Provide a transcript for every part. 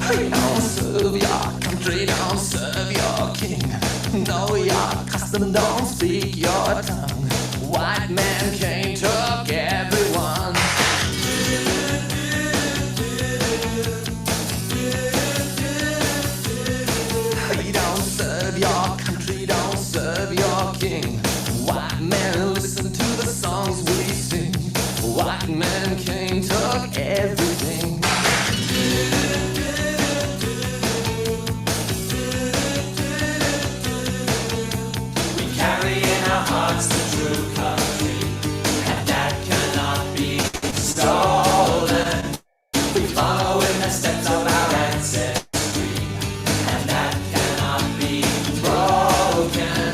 Don't serve your country, don't serve your king. Know your custom, don't speak your tongue. White man came, took everyone. Don't serve your country, don't serve your king. White man, listen to the songs we sing. White man came, took everything. We carry in our hearts the true country, and that cannot be stolen. We follow in the steps of our ancestry, and that cannot be broken.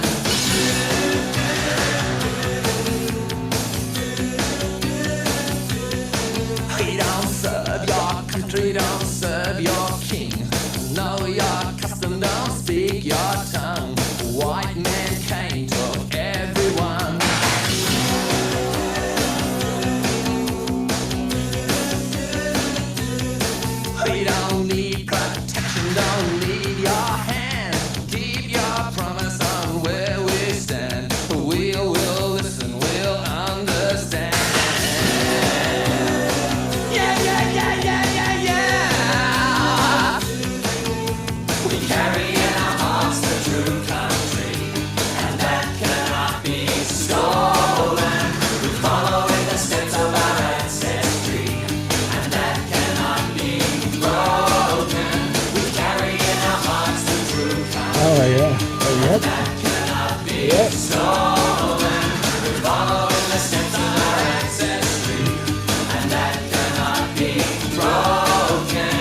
We don't serve your country, don't serve your king. Know your custom, don't speak your tongue. White man came, took everyone. We don't need protection, don't need your hand. Keep your promise on where we stand. We'll listen, we'll understand. Yeah, yeah, yeah, yeah, yeah, yeah. We carry in our hearts the true country, and that cannot be stolen. We follow in the steps of our ancestry, and that cannot be broken. We carry in our hearts the true country. Oh yeah. Oh, yep. That cannot be Yep. stolen. We follow in the steps of our ancestry, and that cannot be broken.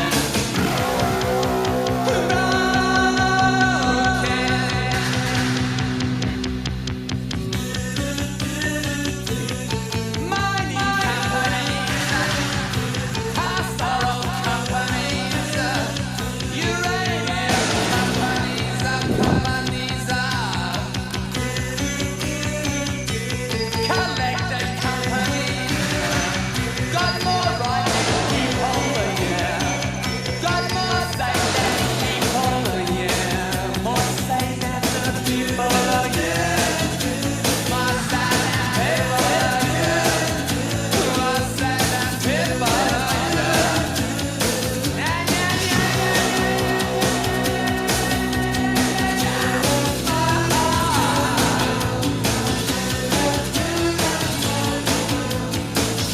Mining companies, pastoral companies, uranium companies, collected companies, got more right than people, yeah. Got more say than people, yeah. More say than the people, yeah. More say than people, yeah. More say than people, yeah. Yeah, yeah, yeah, yeah.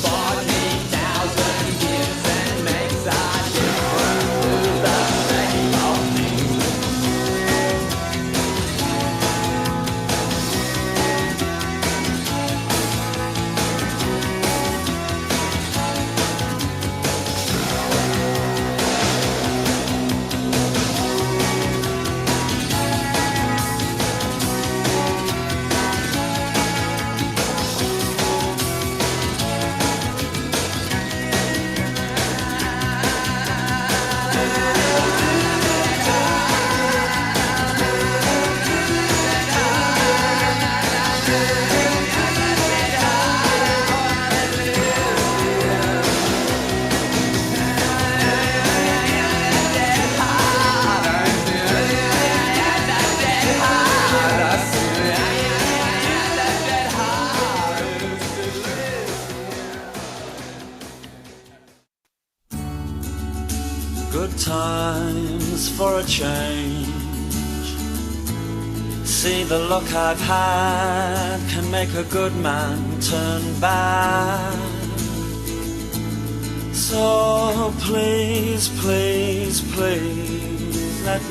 40,000 years and makes a difference to the shape of things. Good times for a change. See, the luck I've had can make a good man turn bad. So please, please, please, let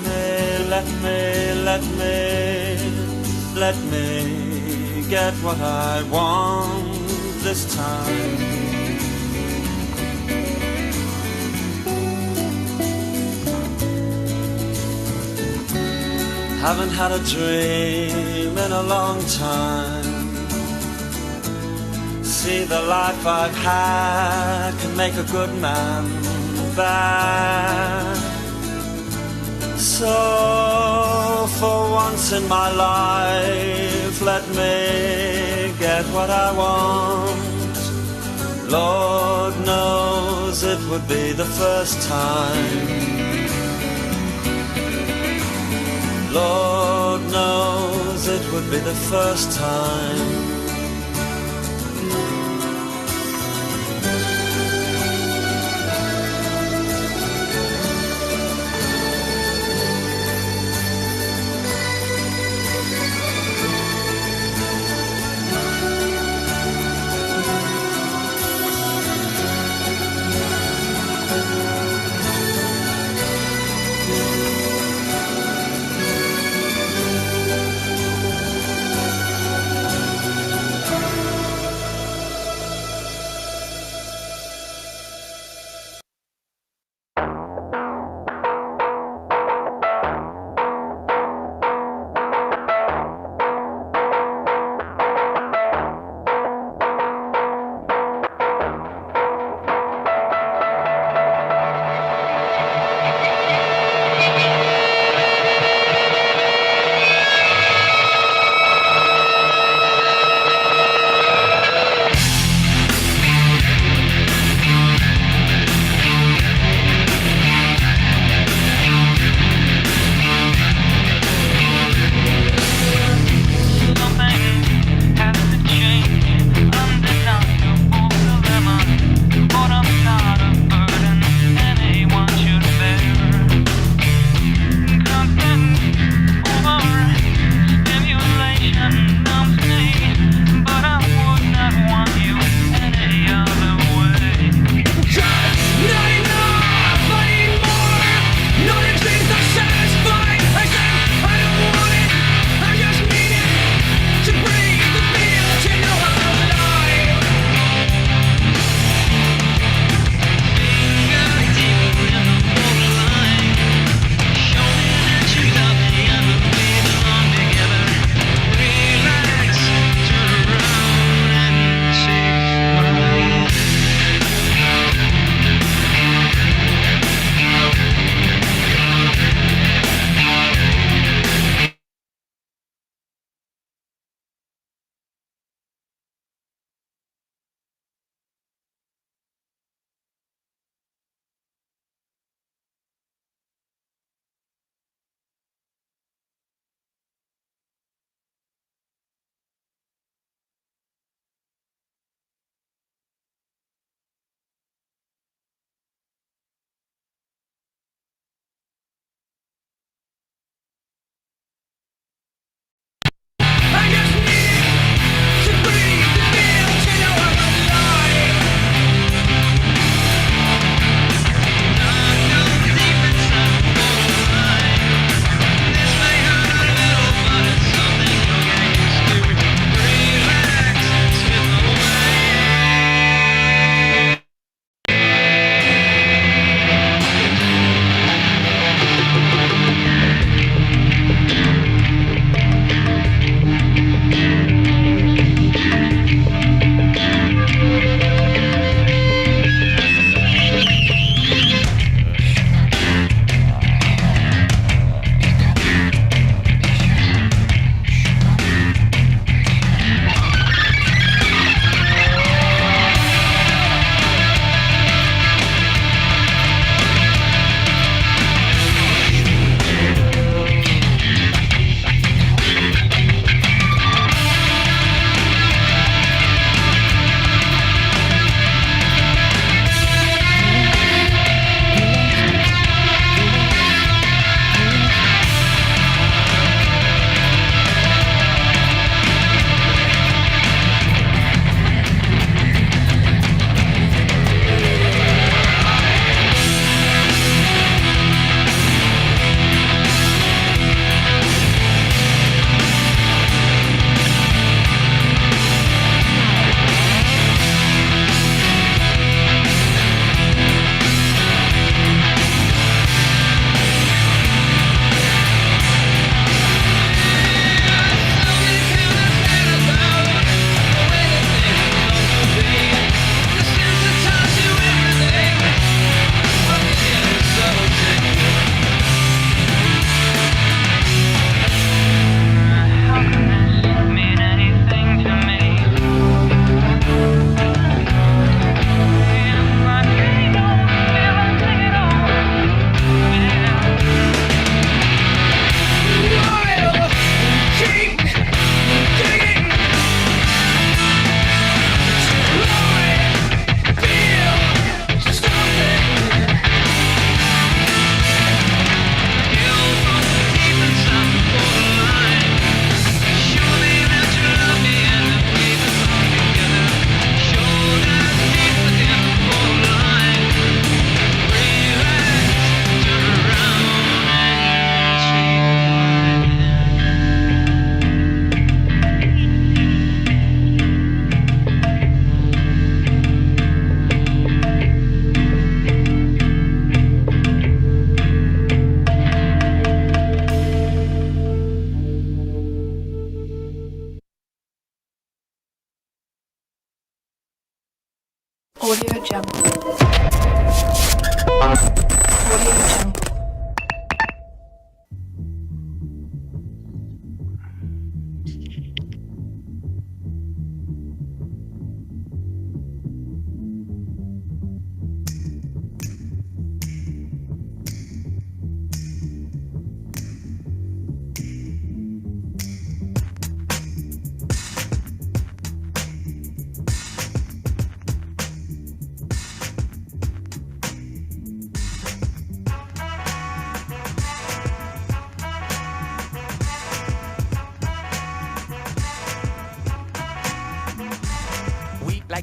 me get what I want this time. Haven't had a dream in a long time. See, the life I've had can make a good man bad. So for once in my life, let me get what I want. Lord knows it would be the first time. Lord knows it would be the first time.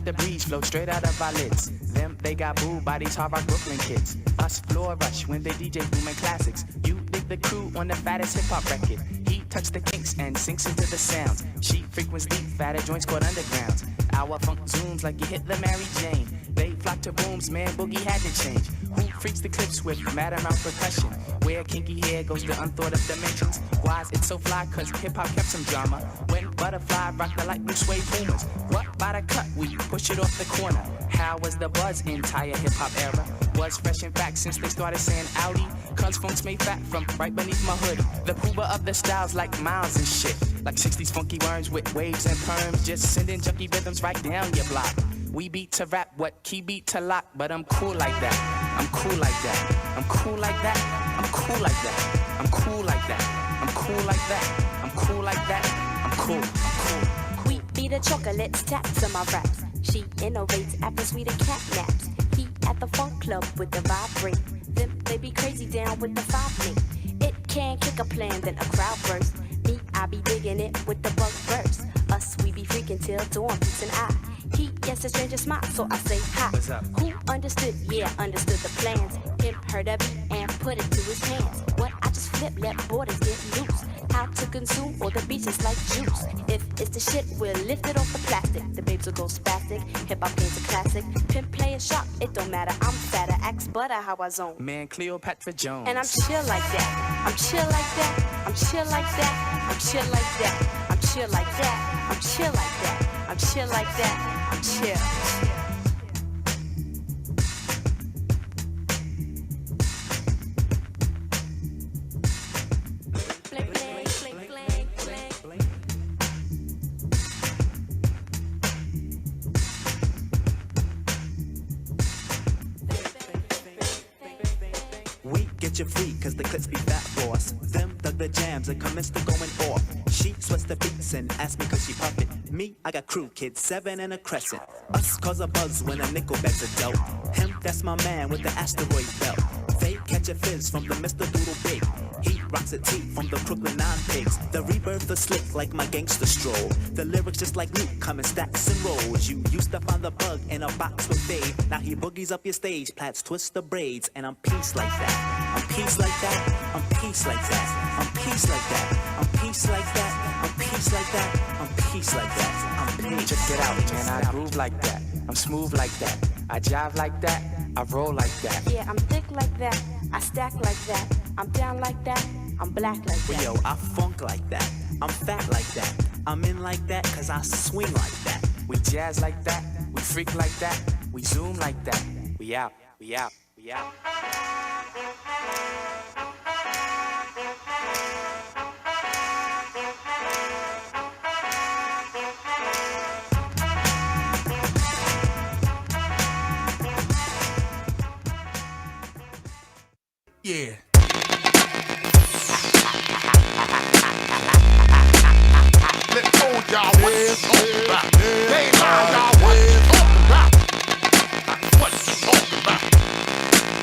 like the breeze flow straight out of our lids. Them, they got booed by these hard rock Brooklyn kids. Us floor rush when they DJ booming classics. You dig the crew on the fattest hip hop record. He touch the kinks and sinks into the sounds. She frequents deep, fatter joints called undergrounds. Our funk zooms like you hit the Mary Jane. They flock to booms, man, boogie had to change. Who freaks the clips with mad amount percussion? Where kinky hair goes to unthought of dimensions. Why's it so fly? Cause hip hop kept some drama. When Butterfly rocked the light blue suede boomers. What by the cut? We push it off the corner. How was the buzz entire hip hop era? Was fresh in fact since they started saying Audi. Cause funk's made fat from right beneath my hood. The pooba of the styles like miles and shit. Like 60s funky worms with waves and perms. Just sending junky rhythms right down your block. We beat to rap, what key beat to lock. But I'm cool like that. I'm cool like that. I'm cool like that. I'm cool like that. I'm cool like that. I'm cool like that. I'm cool like that. I'm cool. I'm cool. We be the chocolates, taps on my raps. She innovates after sweeter cat naps. He at the funk club with the vibrate. Them they be crazy down with the 5 me. It can kick a plan, then a crowd burst. Me, I be digging it with the bug burst. Us, we be freaking till dawn, peace and I. He gets a stranger smile, so I say hi. What's up? Who understood? Yeah, understood the plans. Him heard of it and put it to his hands. What I just flip, let borders get loose. How to consume all the beaches like juice. If it's the shit, we'll lift it off the plastic. The babes will go spastic. Hip hop game's a classic. Pimp play a shot, it don't matter. I'm fatter, axe butter how I zone. Man, Cleopatra Jones. And I'm chill like that. I'm chill like that. I'm chill like that. I'm chill like that. I'm chill like that. I'm chill like that. I'm chill like that. I'm chill. We get you free, cause the clips be fat boss. Them dug the jams and commenced to going off. She sweats the beats and asks me cause she puppet. Me, I got crew kids, 7 and a crescent. Us cause a buzz when a nickel bag's a dope. Him, that's my man with the asteroid belt. They catch a fizz from the Mr. Doodle Big. He rocks a tee from the Crooklyn 9 pigs. The rebirth is slick like my gangster stroll. The lyrics just like Luke come in stacks and rolls. You used to find the bug in a box with Dave. Now he boogies up your stage, plats twist the braids. And I'm peace like that. I'm peace like that. I'm peace like that. I'm peace like that. I'm peace like that. I'm peace like that. I'm peace like that. I'm peace. Check it out, man. I groove like that. I'm smooth like that. I jive like that. I roll like that. Yeah, I'm thick like that. I stack like that. I'm down like that. I'm black like that. Yo, I funk like that. I'm fat like that. I'm in like that cause I swing like that. We jazz like that. We freak like that. We zoom like that. We out. We out. We out. Yeah. Let's go, y'all. What you talking about? They know y'all what you talking about. What you talking about?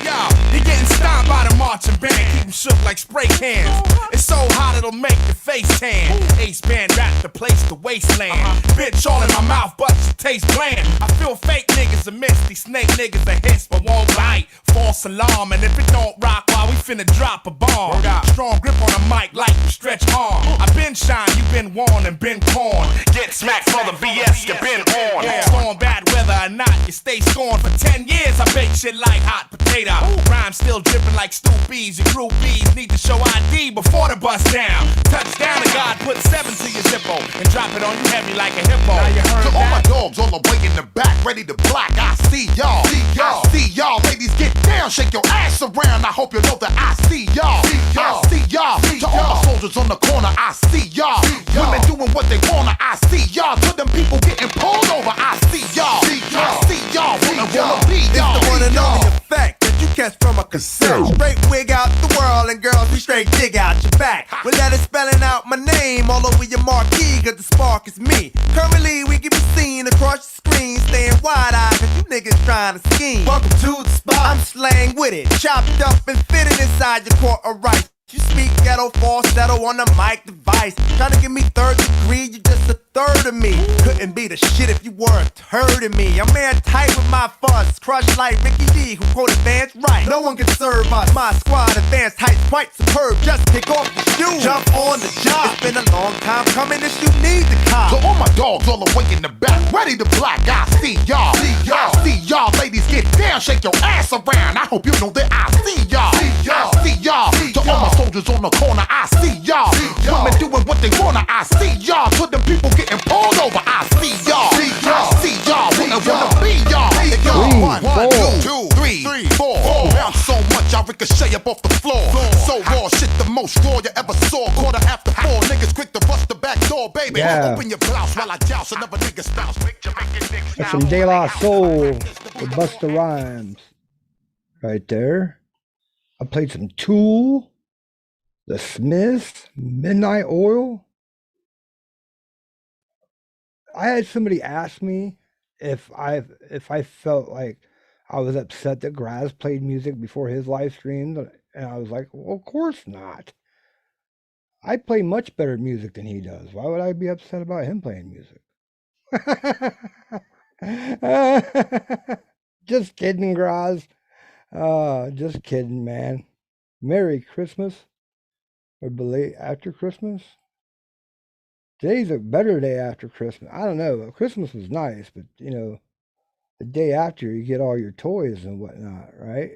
Yo, you're getting stomped by the marching band. Keep them shook like spray cans. It's so hot it'll make your face tan. Ace band rap the place, the wasteland. Bitch all in my mouth, but she tastes bland. I feel fake niggas amiss. These snake niggas a hiss, but won't bite. False alarm, and if it don't rock, while we finna drop a bomb. Strong grip on the mic like you stretch arm. I been shine, you been warned and been corn. Get smacked for the BS you been on. Storm bad weather or not, you stay scorned. For 10 years I bake shit like hot potato. Rhyme still dripping like stoopies. Your groupies need to show ID before the bus down. Touchdown and God put 7 to your zippo and drop it on you heavy like a hippo. Now you heard to all my dogs all the way in the back, ready to black. I see y'all. I see y'all. Ladies, get down, shake your ass around. I hope you know that I see y'all. I see y'all. To all my soldiers on the corner, I see y'all. Women doing what they wanna, I see y'all. To them people getting pulled over, I see y'all. I see y'all. Wanna be y'all. It's the one and only effect that you catch from a cassette. Straight wig out the world and girls, we straight dig out your back. With letters spelling out my name all over your marquee, cause the spark is me. Currently we can be seen across the screen, staying wide-eyed cause you niggas trying to scheme. Welcome to the spot, I'm slang with it, chopped up and fitted inside your court of rights. You speak ghetto falsetto on the mic device. Trying to give me third degree, you just a third of me. Couldn't be the shit if you were a third of me. I'm airtight with my fuss, crushed like Ricky D, who quote advanced right. No one can serve us. My squad advanced heights quite superb. Just kick off the shoes, jump on the job. It's been a long time coming, this you need the cop. So all my dogs all the way in the back, ready to black. I see y'all. I see y'all ladies get down, shake your ass around. I hope you know that I see y'all. I see y'all. To all my soldiers on the corner, I see y'all. Women doing what they wanna, I see y'all. To them people getting pulled over, I see y'all. I see y'all. Wouldn't wanna be y'all. If y'all one, two, three, four. Bounce so much I ricochet up off the floor. So raw, shit the most raw you ever saw. Quarter after 4, niggas quick to bust the back door, baby. Yeah. Open your blouse while I joust another nigga spouse. Make Jamaican dicks That's now. some De La Soul with Busta Rhymes. Right there. I played some Tool, The Smiths, Midnight Oil. I had somebody ask me if I felt like I was upset that Graz played music before his live streams, and I was like, well, of course not. I play much better music than he does. Why would I be upset about him playing music? Just kidding, Graz. Just kidding, man. Merry Christmas. Or after Christmas? Today's a better day after Christmas. I don't know. Christmas was nice, but you know, the day after you get all your toys and whatnot, right?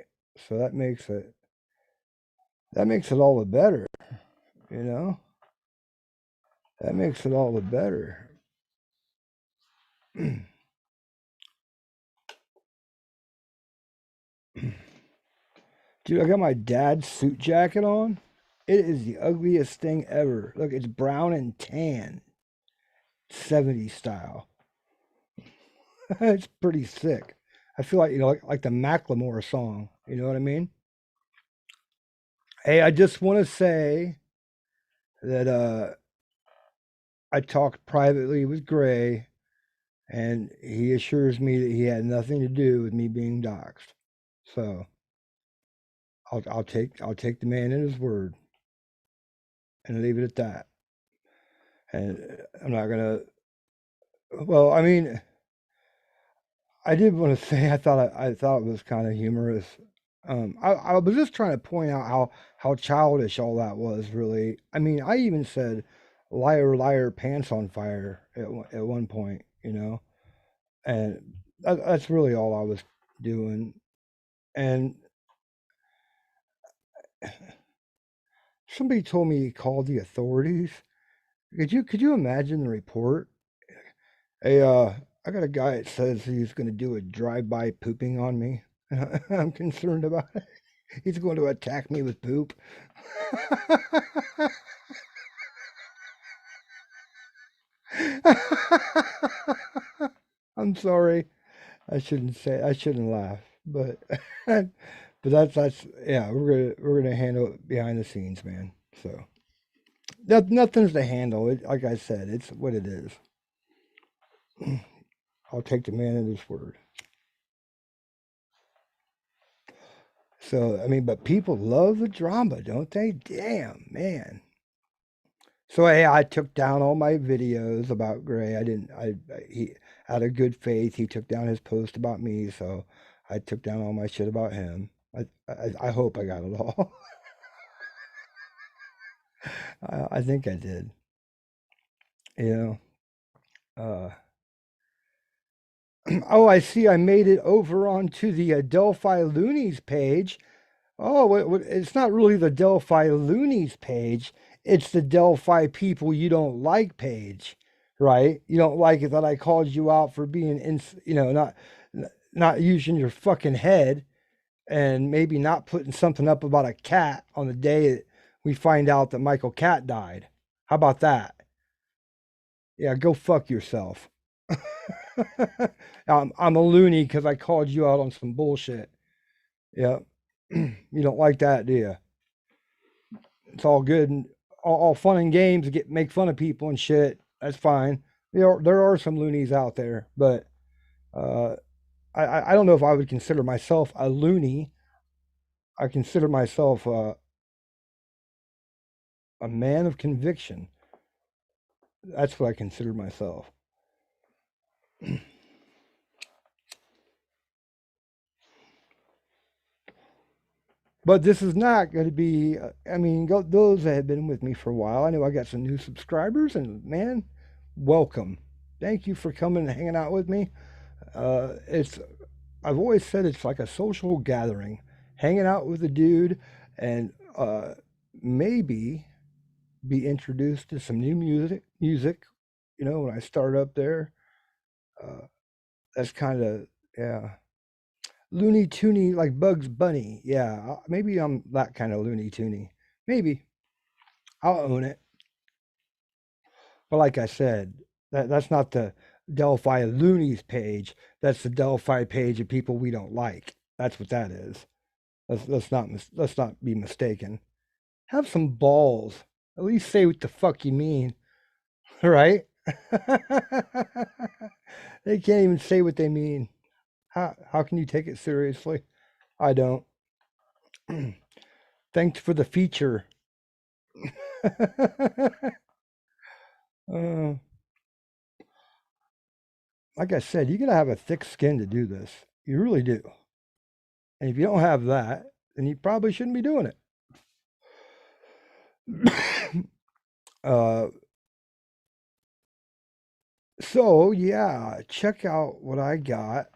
So that makes it all the better, you know? That makes it all the better. Dude, I got my dad's suit jacket on. It is the ugliest thing ever. Look, it's brown and tan. 70s style. It's pretty sick. I feel like, you know, like the Macklemore song. You know what I mean? Hey, I just want to say that I talked privately with Gray, and he assures me that he had nothing to do with me being doxxed. So I'll take the man at his word and leave it at that. And I'm not gonna. Well, I mean, I did want to say I thought it was kind of humorous. I was just trying to point out how childish all that was. Really, I mean, I even said "liar, liar, pants on fire" at one point, you know, and that's really all I was doing. And somebody told me he called the authorities. Could you imagine the report? Hey, I got a guy that says he's going to do a drive-by pooping on me. I'm concerned about it. He's going to attack me with poop. I'm sorry. I shouldn't laugh, but but that's yeah, we're gonna handle it behind the scenes, man. So nothing's to handle. It, like I said, it's what it is. I'll take the man at his word. So I mean, but people love the drama, don't they? Damn, man. So hey, I took down all my videos about Gray. He out of good faith, he took down his post about me, so I took down all my shit about him. I hope I got it all. I think I did. You know. Oh, I see. I made it over onto the Delphi Loonies page. Oh, it's not really the Delphi Loonies page. It's the Delphi People You Don't Like page, right? You don't like it that I called you out for being, not using your fucking head, and maybe not putting something up about a cat on the day that we find out that Michael Catt died. How about that? Yeah, go fuck yourself. I'm a loony because I called you out on some bullshit. Yeah. You don't like that, do you? It's all good and all fun and games to make fun of people and shit. That's fine. There are some loonies out there, but I don't know if I would consider myself a loony. I consider myself a man of conviction. That's what I consider myself. But this is not going to be, I mean, those that have been with me for a while, I know I got some new subscribers, and welcome. Thank you for coming and hanging out with me. I've always said it's like a social gathering, hanging out with a dude, and maybe be introduced to some new music, when I start up there. That's kind of, yeah. Looney Toony, like Bugs Bunny. Yeah, maybe I'm that kind of Looney Toony. Maybe. I'll own it. But like I said, that's not the Delphi Loonies page. That's the Delphi page of people we don't like. That's what that is. Let's not be mistaken. Have some balls. At least say what the fuck you mean. Right? They can't even say what they mean. How can you take it seriously? I don't. Thanks for the feature. Like I said, you gotta have a thick skin to do this. You really do. And if you don't have that, then you probably shouldn't be doing it. So yeah, check out what I got.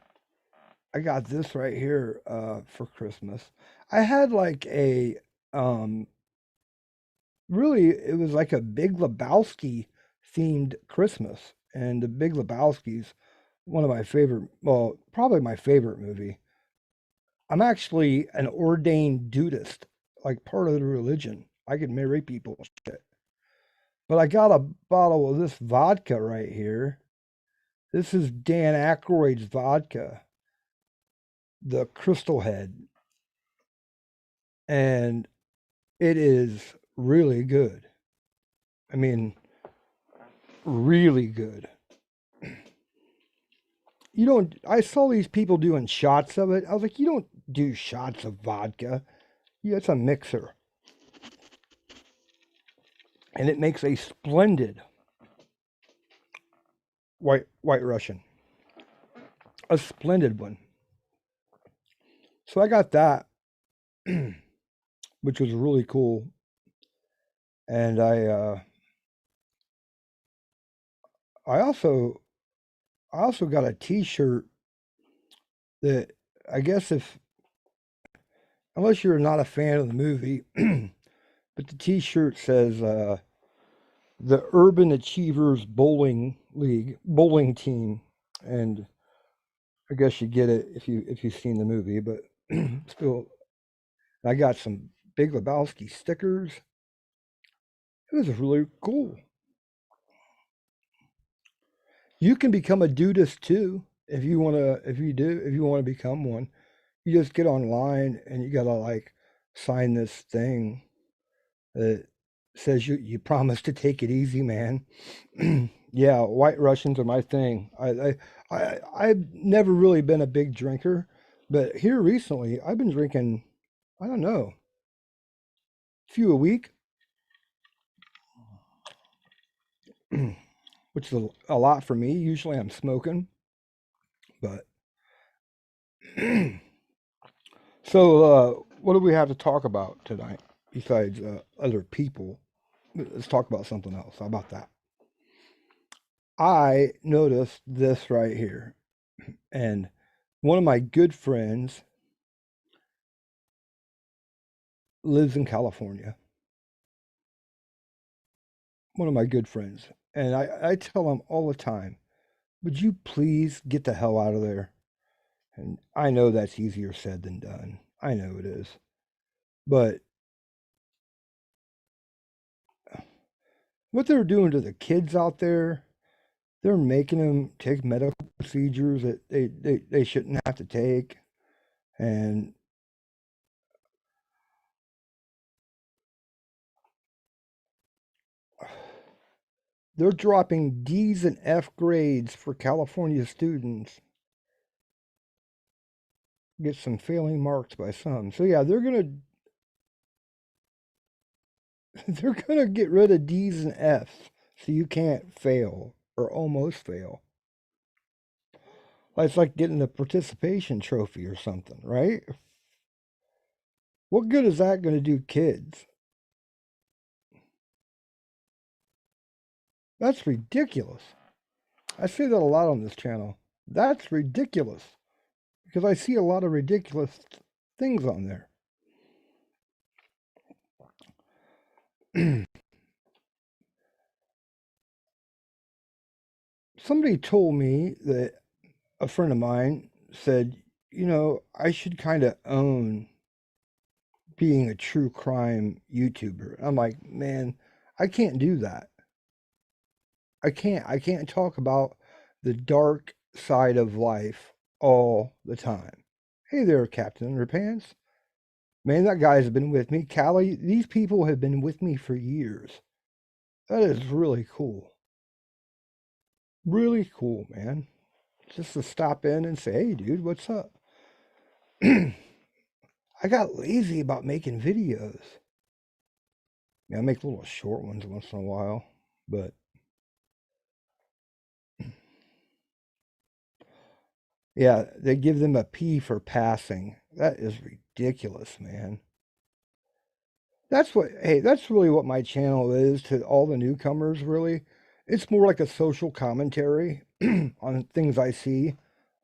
I got this right here for Christmas. I had like a really, it was like a Big Lebowski themed Christmas, and the Big Lebowski's one of my favorite, well, probably my favorite movie. I'm actually an ordained dudist, like part of the religion. I could marry people and shit. But I got a bottle of this vodka right here. This is Dan Aykroyd's vodka, the Crystal Head. And it is really good. I mean, really good. I saw these people doing shots of it. I was like, you don't do shots of vodka. Yeah, it's a mixer. And it makes a splendid white Russian. A splendid one. So I got that, which was really cool. And I also got a t-shirt that I guess unless you're not a fan of the movie, but the t-shirt says the Urban Achievers Bowling Team, and I guess you get it if you've seen the movie, but still, I got some Big Lebowski stickers. It was really cool. You can become a dudist too if you want to become one. You just get online and you gotta like sign this thing that says you promise to take it easy, man. Yeah, White Russians are my thing. I've never really been a big drinker, but here recently I've been drinking, I don't know, a few a week, which is a lot for me. Usually I'm smoking, but so what do we have to talk about tonight besides other people? Let's talk about something else. How about that? I noticed this right here, and one of my good friends lives in California. One of my good friends, and I tell him all the time, would you please get the hell out of there? And I know that's easier said than done. I know it is. But what they're doing to the kids out there, they're making them take medical procedures that they shouldn't have to take. And they're dropping D's and F grades for California students. Get some failing marks by some. So yeah, they're They're gonna get rid of D's and F's so you can't fail or almost fail. It's like getting a participation trophy or something, right? What good is that going to do kids? That's ridiculous. I say that a lot on this channel. That's ridiculous. Because I see a lot of ridiculous things on there. Somebody told me that a friend of mine said, you know, I should kind of own being a true crime YouTuber. I'm like, man, I can't do that. I can't talk about the dark side of life all the time. Hey there, Captain Underpants. Man, that guy's been with me. Callie, these people have been with me for years. That is really cool. Really cool, man. Just to stop in and say, hey, dude, what's up? I got lazy about making videos. Yeah, I make little short ones once in a while, but yeah, they give them a P for passing. That is ridiculous, man. That's really what my channel is to all the newcomers, really. It's more like a social commentary on things I see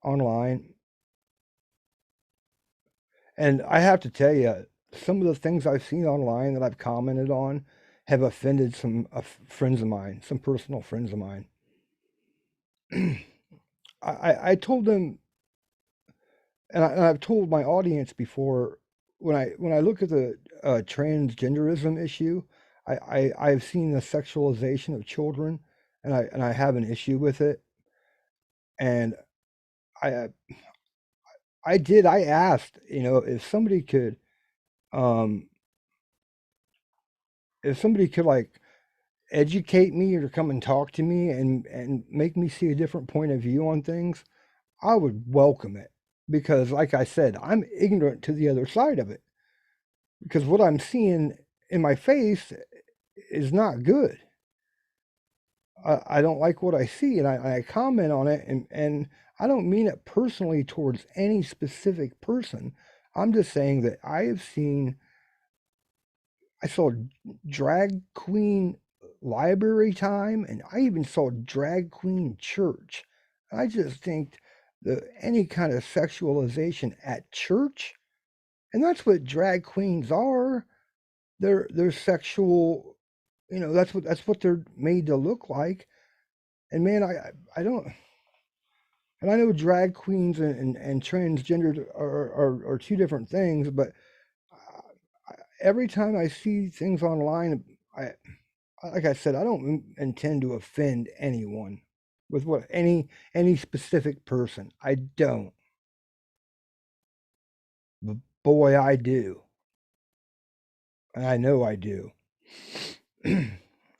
online. And I have to tell you, some of the things I've seen online that I've commented on have offended some friends of mine, some personal friends of mine. I told them, and I've told my audience before, when I look at the transgenderism issue, I've seen the sexualization of children, and I have an issue with it. And I asked, you know, if somebody could like educate me or come and talk to me and make me see a different point of view on things, I would welcome it. Because like I said, I'm ignorant to the other side of it. Because what I'm seeing in my face is not good. I don't like what I see, and I comment on it, and I don't mean it personally towards any specific person. I'm just saying that I saw drag queen library time, and I even saw drag queen church. I just think that any kind of sexualization at church, and that's what drag queens are. They're sexual, you know, that's what they're made to look like. And man, I don't, and I know drag queens and transgendered are two different things, but every time I see things online, like I said, I don't intend to offend anyone with any specific person. I don't. But boy, I do. And I know I do.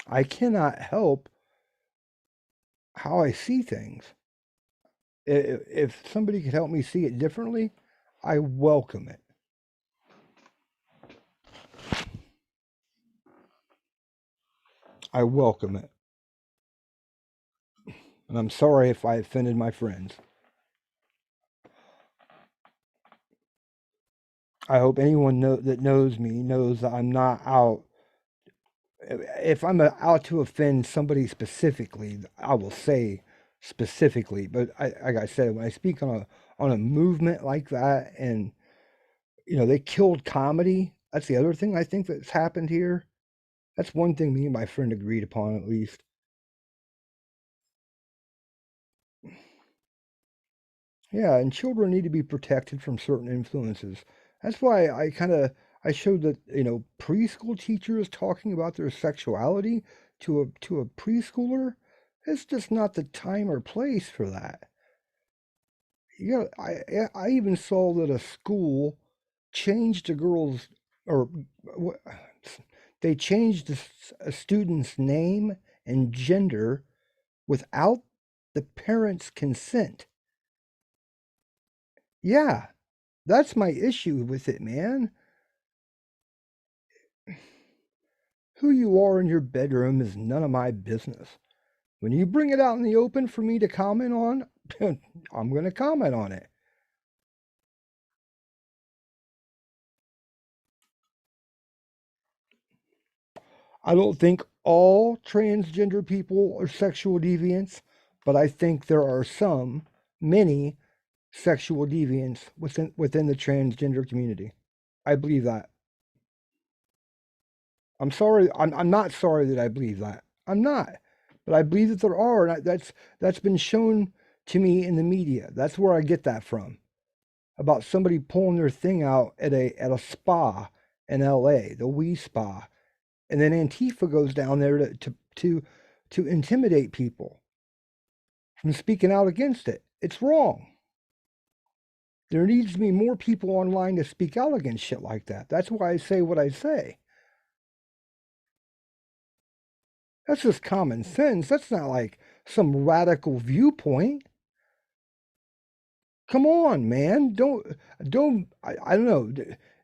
I cannot help how I see things. If somebody could help me see it differently, I welcome it. I welcome it. And I'm sorry if I offended my friends. I hope anyone that knows me knows that I'm not out. If I'm out to offend somebody specifically, I will say specifically. But like I said, when I speak on a movement like that, and you know, they killed comedy. That's the other thing I think that's happened here. That's one thing me and my friend agreed upon, at least. Yeah, and children need to be protected from certain influences. That's why I showed that, you know, preschool teachers talking about their sexuality to a preschooler. It's just not the time or place for that. You know, I even saw that a school changed a girl's, or they changed a student's name and gender without the parents' consent. Yeah, that's my issue with it, man. Who you are in your bedroom is none of my business. When you bring it out in the open for me to comment on, I'm going to comment on it. I don't think all transgender people are sexual deviants, but I think there are many sexual deviants within the transgender community. I believe that. I'm sorry. I'm not sorry that I believe that. I'm not, but I believe that there are, and that's been shown to me in the media. That's where I get that from. About somebody pulling their thing out at a spa in L.A., the Wee Spa, and then Antifa goes down there to intimidate people from speaking out against it. It's wrong. There needs to be more people online to speak out against shit like that. That's why I say what I say. That's just common sense. That's not like some radical viewpoint. Come on, man. I don't know.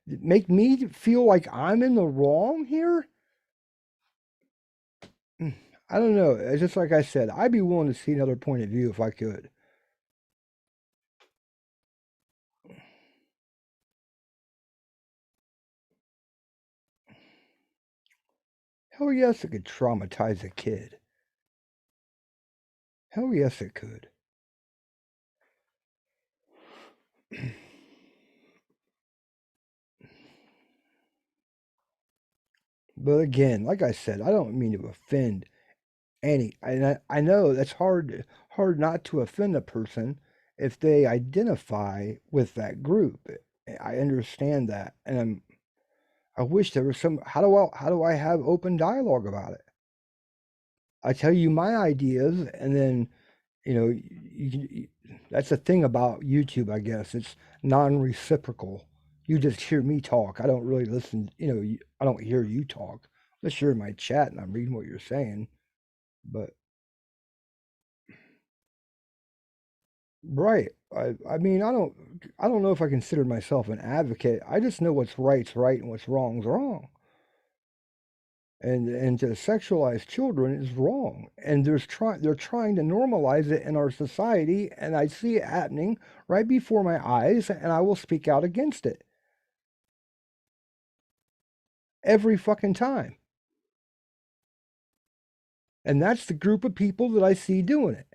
Make me feel like I'm in the wrong here? I don't know. It's just like I said, I'd be willing to see another point of view if I could. Hell yes, it could traumatize a kid. Hell yes, it could. But again, like I said, I don't mean to offend any. I know that's hard not to offend a person if they identify with that group. I understand that, and I wish there was some. How do I have open dialogue about it? I tell you my ideas, and then that's the thing about YouTube, I guess. It's non-reciprocal. You just hear me talk. I don't really listen. I don't hear you talk. Unless you're in my chat and I'm reading what you're saying. But right. I mean, I don't know if I consider myself an advocate. I just know what's right's right and what's wrong's wrong. And to sexualize children is wrong. And they're trying to normalize it in our society, and I see it happening right before my eyes, and I will speak out against it. Every fucking time. And that's the group of people that I see doing it.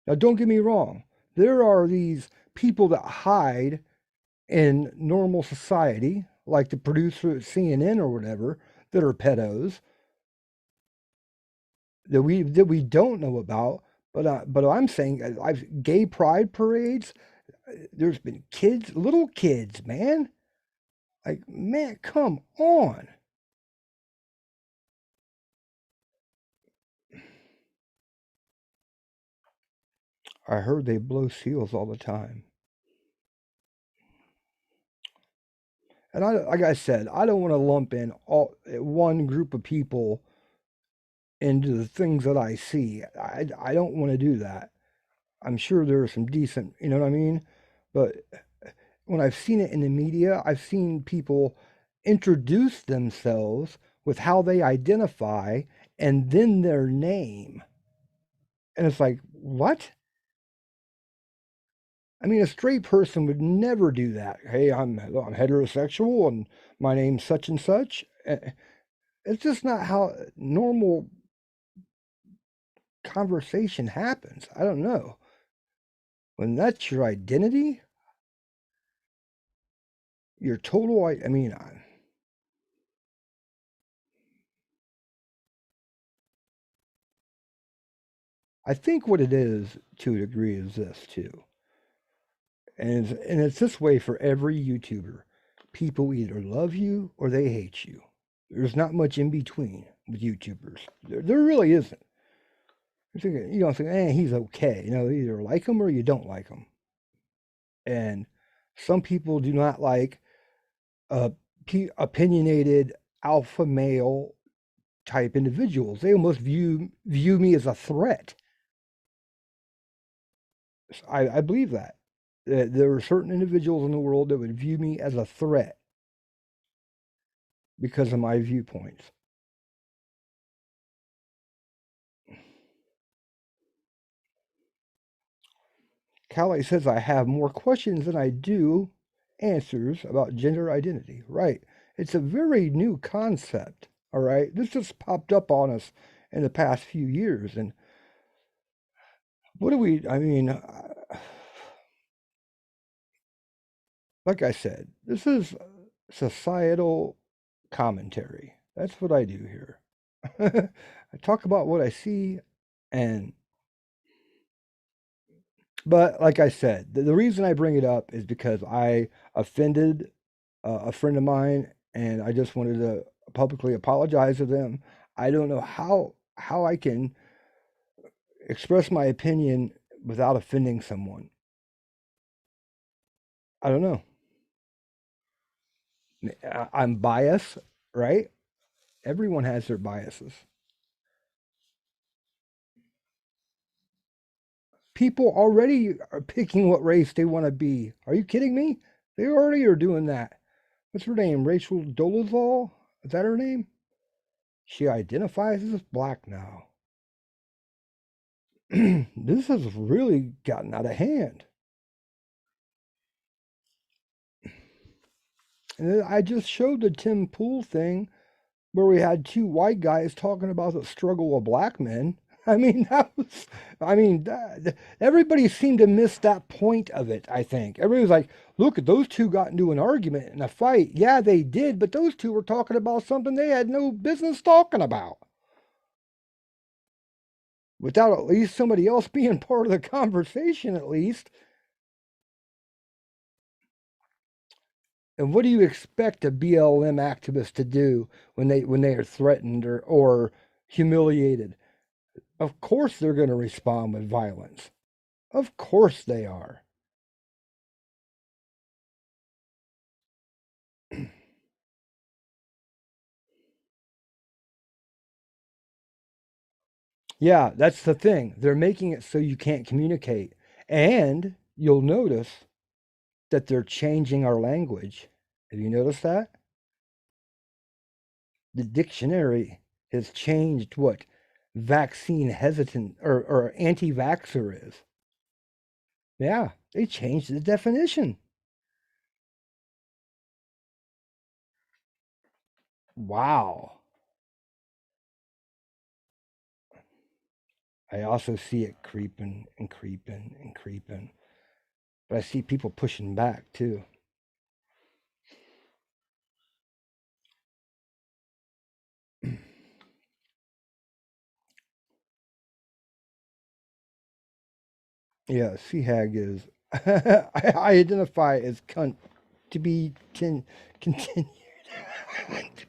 Now, don't get me wrong. There are these people that hide in normal society, like the producer at CNN or whatever, that are pedos that we don't know about. But I'm saying, gay pride parades. There's been little kids, man. Like, man, come on. I heard they blow seals all the time. And like I said, I don't want to lump in one group of people into the things that I see. I don't want to do that. I'm sure there are some decent, you know what I mean? But when I've seen it in the media, I've seen people introduce themselves with how they identify and then their name. And it's like, what? I mean, a straight person would never do that. Hey, I'm heterosexual and my name's such and such. It's just not how normal conversation happens. I don't know. When that's your identity, your total, I mean, I think what it is to a degree is this too. And it's this way for every YouTuber. People either love you or they hate you. There's not much in between with YouTubers. There really isn't. You don't think, he's okay. You either like him or you don't like him. And some people do not like opinionated alpha male type individuals. They almost view me as a threat. I believe that. There are certain individuals in the world that would view me as a threat. because of my viewpoints. Callie says I have more questions than I do answers about gender identity. Right. It's a very new concept. All right. This just popped up on us in the past few years. And what do we, I mean, like I said, this is societal commentary. That's what I do here. I talk about what I see and but like I said, the reason I bring it up is because I offended a friend of mine and I just wanted to publicly apologize to them. I don't know how I can express my opinion without offending someone. I don't know. I'm biased, right? Everyone has their biases. People already are picking what race they want to be. Are you kidding me? They already are doing that. What's her name? Rachel Dolezal? Is that her name? She identifies as black now. This has really gotten out of hand. And then I just showed the Tim Pool thing where we had two white guys talking about the struggle of black men. I mean, everybody seemed to miss that point of it, I think. Everybody was like, look, those two got into an argument and a fight. Yeah, they did, but those two were talking about something they had no business talking about. Without at least somebody else being part of the conversation, at least. And what do you expect a BLM activist to do when they are threatened or humiliated? Of course they're going to respond with violence. Of course they are. Yeah, that's the thing. They're making it so you can't communicate. And you'll notice that they're changing our language. Have you noticed that? The dictionary has changed what vaccine hesitant or anti vaxxer is. Yeah, they changed the definition. Wow. I also see it creeping and creeping and creeping. But I see people pushing back too. Yeah, CHAG is. I identify as cunt to be continued. To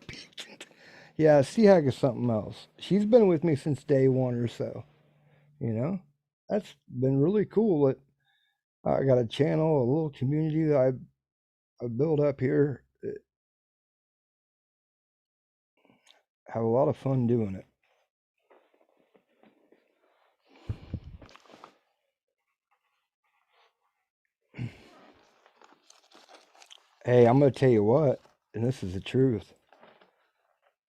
be yeah, CHAG is something else. She's been with me since day one or so. You know, that's been really cool. That I got a channel, a little community that I built up here. Have a lot of fun doing it. Hey, I'm gonna tell you what, and this is the truth.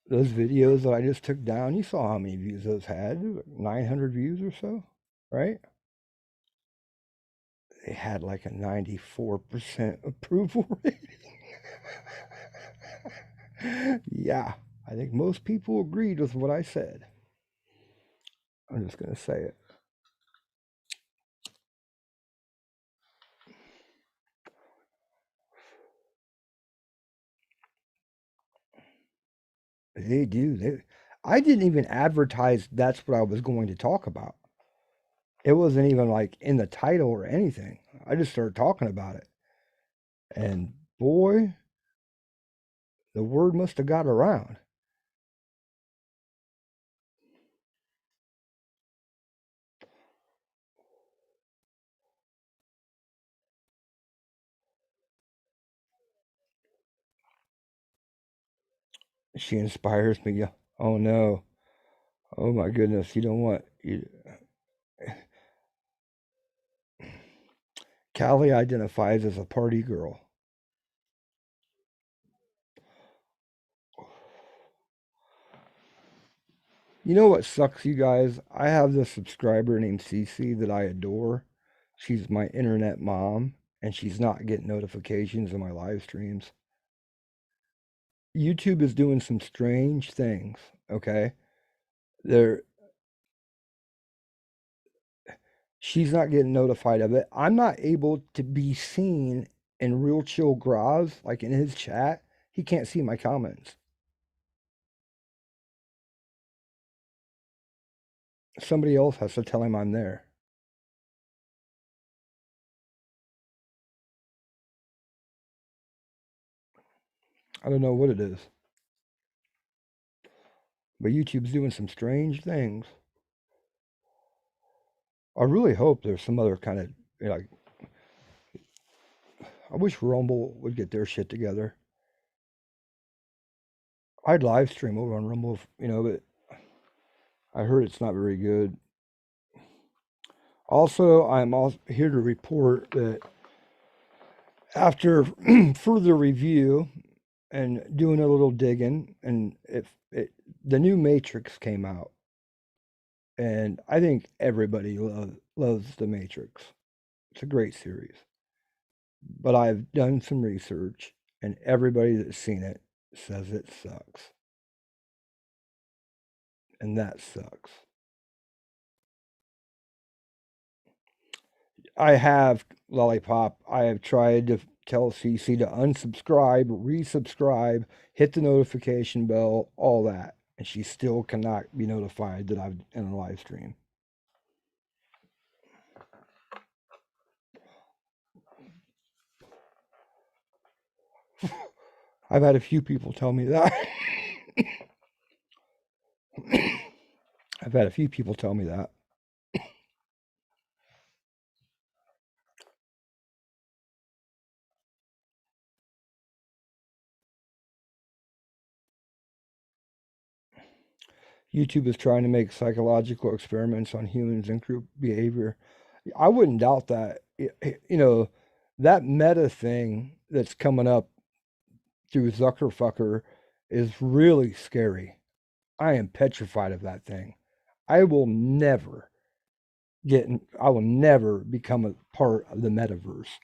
Those videos that I just took down, you saw how many views those had. 900 views or so, right? They had like a 94% approval rating. Yeah, I think most people agreed with what I said. I'm just going to say it. They do. I didn't even advertise that's what I was going to talk about. It wasn't even like in the title or anything. I just started talking about it. And boy, the word must have got around. She inspires me. Oh no. Oh my goodness. You don't want you. Callie identifies as a party girl. You know what sucks, you guys? I have this subscriber named Cece that I adore. She's my internet mom, and she's not getting notifications of my live streams. YouTube is doing some strange things, okay? They're She's not getting notified of it. I'm not able to be seen in Real Chill Graz, like in his chat. He can't see my comments. Somebody else has to tell him I'm there. I don't know what it is. But YouTube's doing some strange things. I really hope there's some other kind of, like, I wish Rumble would get their shit together. I'd live stream over on Rumble, but I heard it's not very good. Also, I'm also here to report that after further review and doing a little digging, and the new Matrix came out, and I think everybody loves the Matrix. It's a great series. But I've done some research, and everybody that's seen it says it sucks. And that sucks. I have, Lollipop, I have tried to tell CC to unsubscribe, resubscribe, hit the notification bell, all that. And she still cannot be notified that I'm in a live stream. I've had a few people tell me that. I've had a few people tell me that. YouTube is trying to make psychological experiments on humans and group behavior. I wouldn't doubt that. That meta thing that's coming up through Zuckerfucker is really scary. I am petrified of that thing. I will never become a part of the metaverse.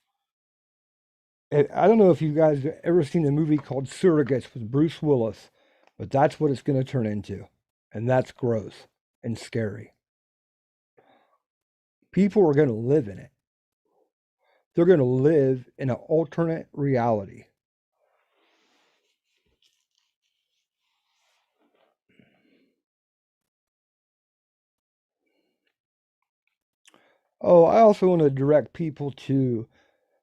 I don't know if you guys have ever seen a movie called Surrogates with Bruce Willis, but that's what it's going to turn into. And that's gross and scary. People are going to live in it. They're going to live in an alternate reality. Oh, I also want to direct people to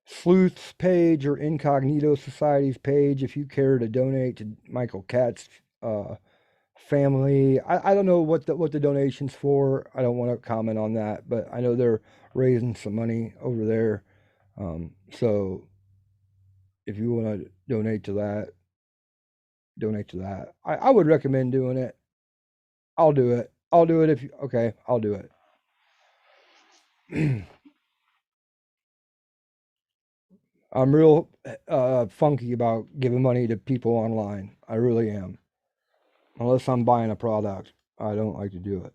Sleuth's page or Incognito Society's page if you care to donate to Michael Katz's family. I don't know what the donation's for. I don't want to comment on that, but I know they're raising some money over there. So if you want to donate to that, donate to that. I would recommend doing it. I'll do it. I'll do it okay, I'll do it. I'm real funky about giving money to people online. I really am. Unless I'm buying a product, I don't like to do it.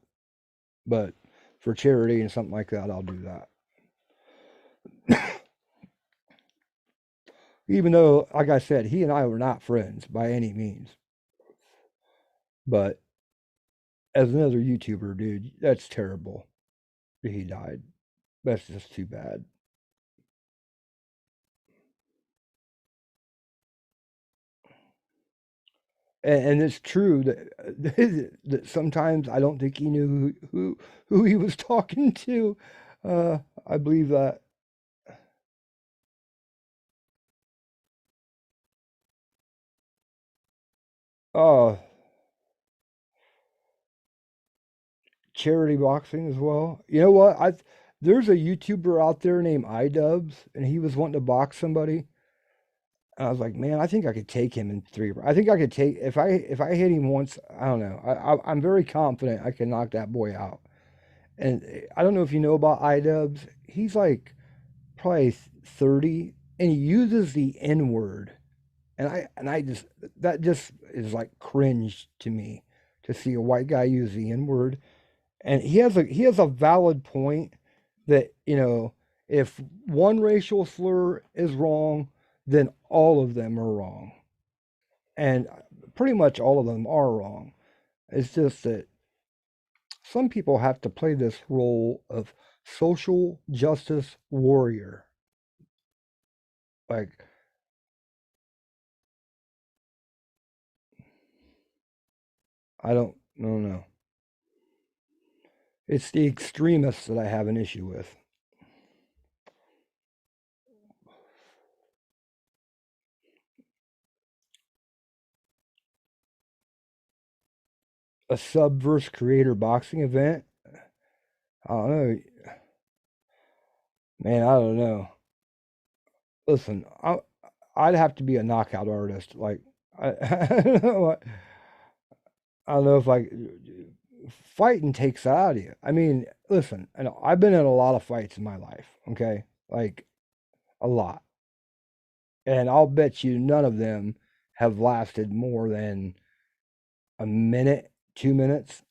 But for charity and something like that, I'll do that. Even though, like I said, he and I were not friends by any means. But as another YouTuber, dude, that's terrible that he died. That's just too bad. And it's true that sometimes I don't think he knew who he was talking to. I believe that. Charity boxing as well. You know what? There's a YouTuber out there named iDubbbz, and he was wanting to box somebody. And I was like, man, I think I could take him in 3. I think I could take if I hit him once. I don't know. I'm very confident I can knock that boy out. And I don't know if you know about iDubbbz. He's like probably 30, and he uses the N word. And I just that just is like cringe to me to see a white guy use the N word, and he has a valid point that, you know, if one racial slur is wrong, then all of them are wrong, and pretty much all of them are wrong. It's just that some people have to play this role of social justice warrior. Like, I don't know. It's the extremists that I have an issue with. A Subverse Creator boxing event? I don't know. Man, I don't know. Listen, I'd have to be a knockout artist. Like, I don't know. I don't know if fighting takes that out of you. I mean, listen, I know I've been in a lot of fights in my life, okay? Like, a lot. And I'll bet you none of them have lasted more than a minute, 2 minutes,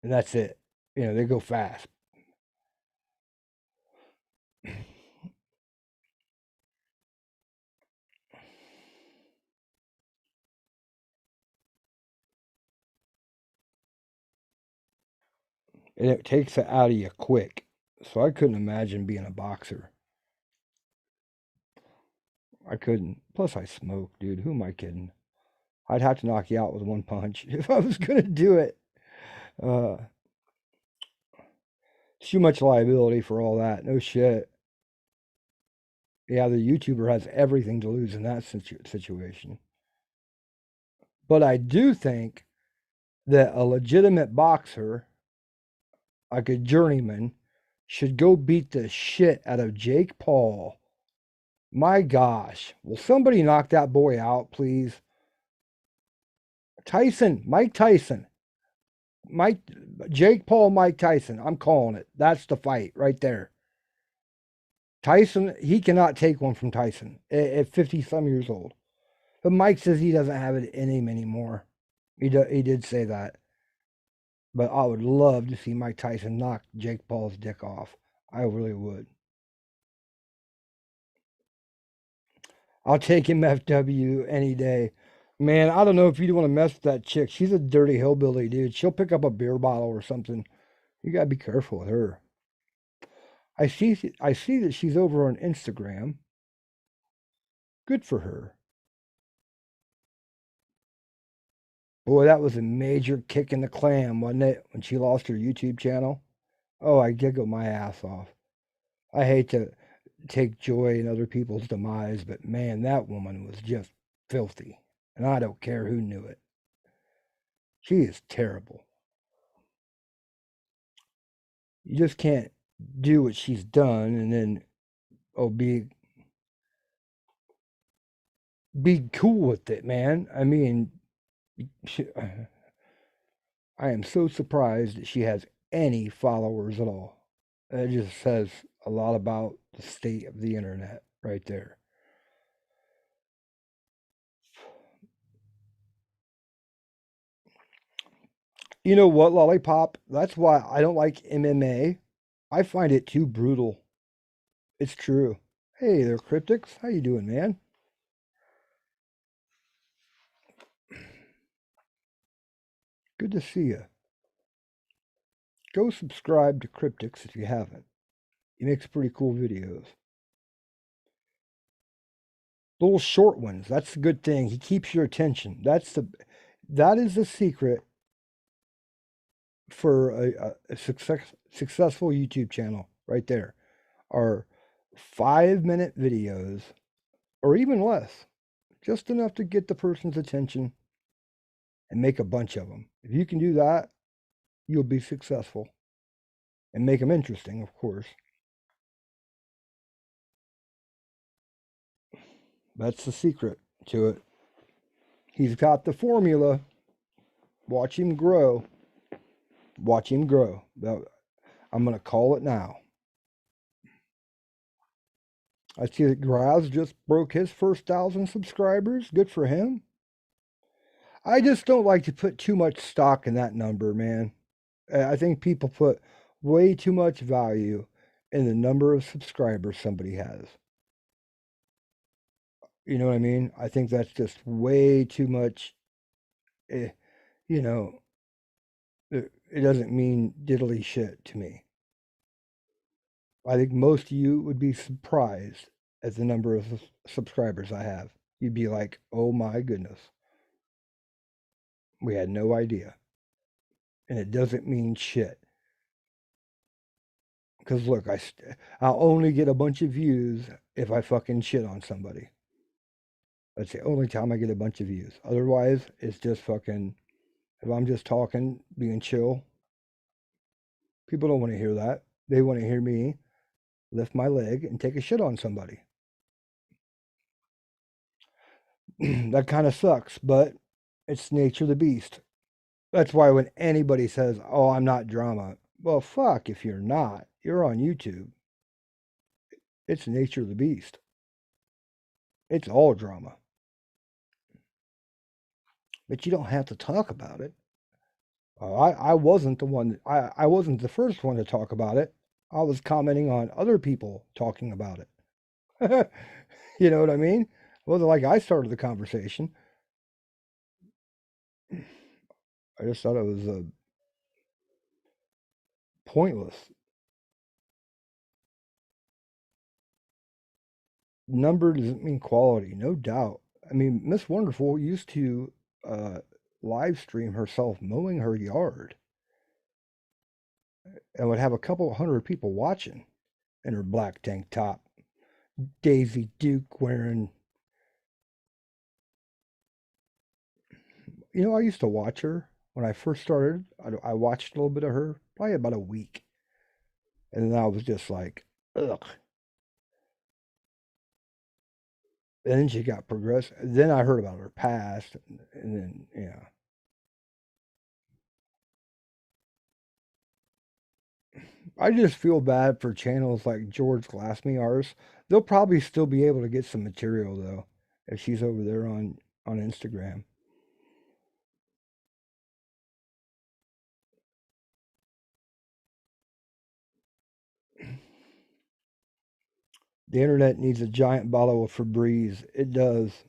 and that's it. You know, they go fast. And it takes it out of you quick. So I couldn't imagine being a boxer. I couldn't. Plus, I smoke, dude. Who am I kidding? I'd have to knock you out with one punch if I was going to do it. Too much liability for all that. No shit. Yeah, the YouTuber has everything to lose in that situation. But I do think that a legitimate boxer, like a journeyman, should go beat the shit out of Jake Paul. My gosh. Will somebody knock that boy out, please? Mike Tyson. Jake Paul, Mike Tyson. I'm calling it. That's the fight right there. Tyson, he cannot take one from Tyson at 50-some years old. But Mike says he doesn't have it in him anymore. He did say that. But I would love to see Mike Tyson knock Jake Paul's dick off. I really would. I'll take him FW any day. Man, I don't know if you want to mess with that chick. She's a dirty hillbilly, dude. She'll pick up a beer bottle or something. You gotta be careful with her. I see that she's over on Instagram. Good for her. Boy, that was a major kick in the clam, wasn't it? When she lost her YouTube channel. Oh, I giggled my ass off. I hate to take joy in other people's demise, but man, that woman was just filthy. And I don't care who knew it. She is terrible. You just can't do what she's done and then be cool with it, man. I mean, I am so surprised that she has any followers at all. That just says a lot about the state of the internet right there. You know what, Lollipop? That's why I don't like MMA. I find it too brutal. It's true. Hey there, Cryptics. How you doing, man? Good to see you. Go subscribe to Cryptics if you haven't. He makes pretty cool videos. Little short ones. That's the good thing. He keeps your attention. That is the secret for a successful YouTube channel right there. Are 5-minute videos or even less. Just enough to get the person's attention and make a bunch of them. If you can do that, you'll be successful. And make them interesting, of course. That's the secret to it. He's got the formula. Watch him grow. Watch him grow. I'm going to call it now. I see that Graz just broke his first 1,000 subscribers. Good for him. I just don't like to put too much stock in that number, man. I think people put way too much value in the number of subscribers somebody has. You know what I mean? I think that's just way too much. eh, you know, it doesn't mean diddly shit to me. I think most of you would be surprised at the number of subscribers I have. You'd be like, oh my goodness, we had no idea. And it doesn't mean shit. Because look, I'll only get a bunch of views if I fucking shit on somebody. That's the only time I get a bunch of views. Otherwise, it's just fucking, if I'm just talking, being chill, people don't want to hear that. They want to hear me lift my leg and take a shit on somebody. That kind of sucks, but it's nature of the beast. That's why when anybody says, oh, I'm not drama, well, fuck if you're not. You're on YouTube. It's nature of the beast. It's all drama. But you don't have to talk about it. I wasn't the one, I wasn't the first one to talk about it. I was commenting on other people talking about it. You know what I mean? It wasn't like I started the conversation. I just thought it was pointless. Number doesn't mean quality, no doubt. I mean, Miss Wonderful used to live stream herself mowing her yard and would have a couple hundred people watching in her black tank top. Daisy Duke wearing. You know, I used to watch her when I first started. I watched a little bit of her, probably about a week. And then I was just like, ugh. And then she got progressive. Then I heard about her past. And then, yeah. I just feel bad for channels like George Glassme, ours. They'll probably still be able to get some material, though, if she's over there on Instagram. The internet needs a giant bottle of Febreze. It does.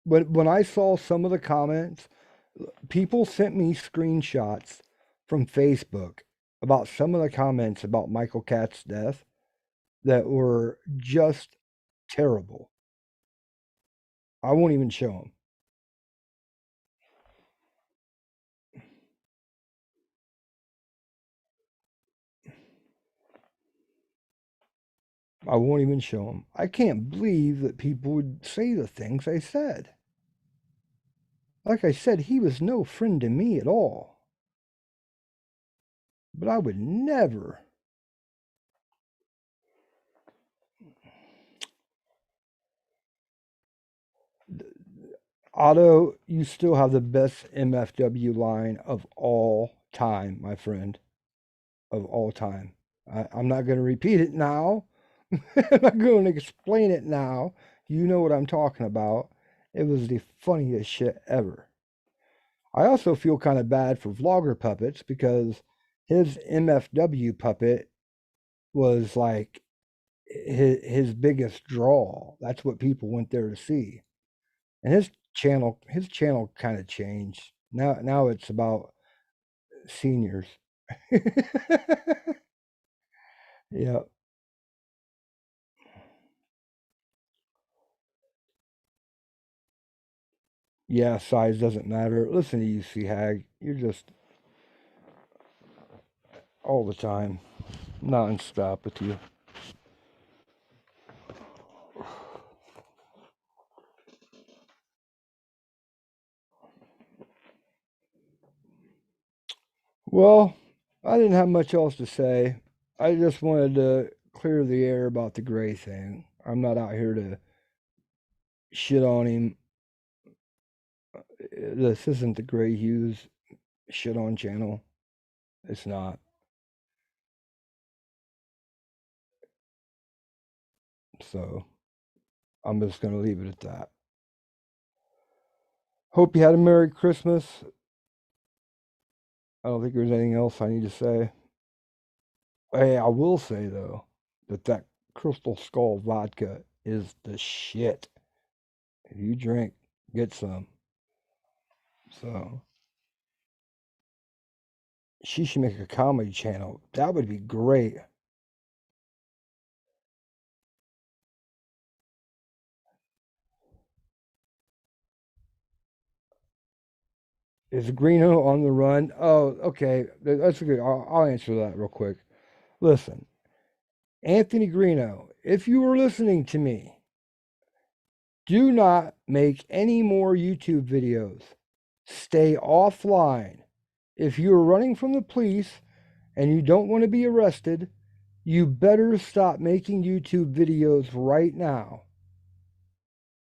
But when I saw some of the comments, people sent me screenshots from Facebook about some of the comments about Michael Catt's death that were just terrible. I won't even show them. I won't even show them. I can't believe that people would say the things I said. Like I said, he was no friend to me at all. But I would never. Otto, you still have the best MFW line of all time, my friend. Of all time. I'm not going to repeat it now. I'm not going to explain it now. You know what I'm talking about. It was the funniest shit ever. I also feel kind of bad for Vlogger Puppets because his MFW puppet was like his biggest draw. That's what people went there to see. And his channel kind of changed. Now it's about seniors. Yeah. Yeah, size doesn't matter. Listen to you, C Hag. You're just all the time, non-stop with you. Well, I didn't have much else to say. I just wanted to clear the air about the Gray thing. I'm not out here to shit on him. This isn't the Gray Hughes shit on channel. It's not. So I'm just going to leave it at that. Hope you had a Merry Christmas. I don't think there's anything else I need to say. Hey, I will say though that Crystal Skull vodka is the shit. If you drink, get some. So she should make a comedy channel. That would be great. Is Greeno on the run? Oh, okay. That's a good. I'll answer that real quick. Listen, Anthony Greeno, if you are listening to me, do not make any more YouTube videos. Stay offline. If you're running from the police and you don't want to be arrested, you better stop making YouTube videos right now.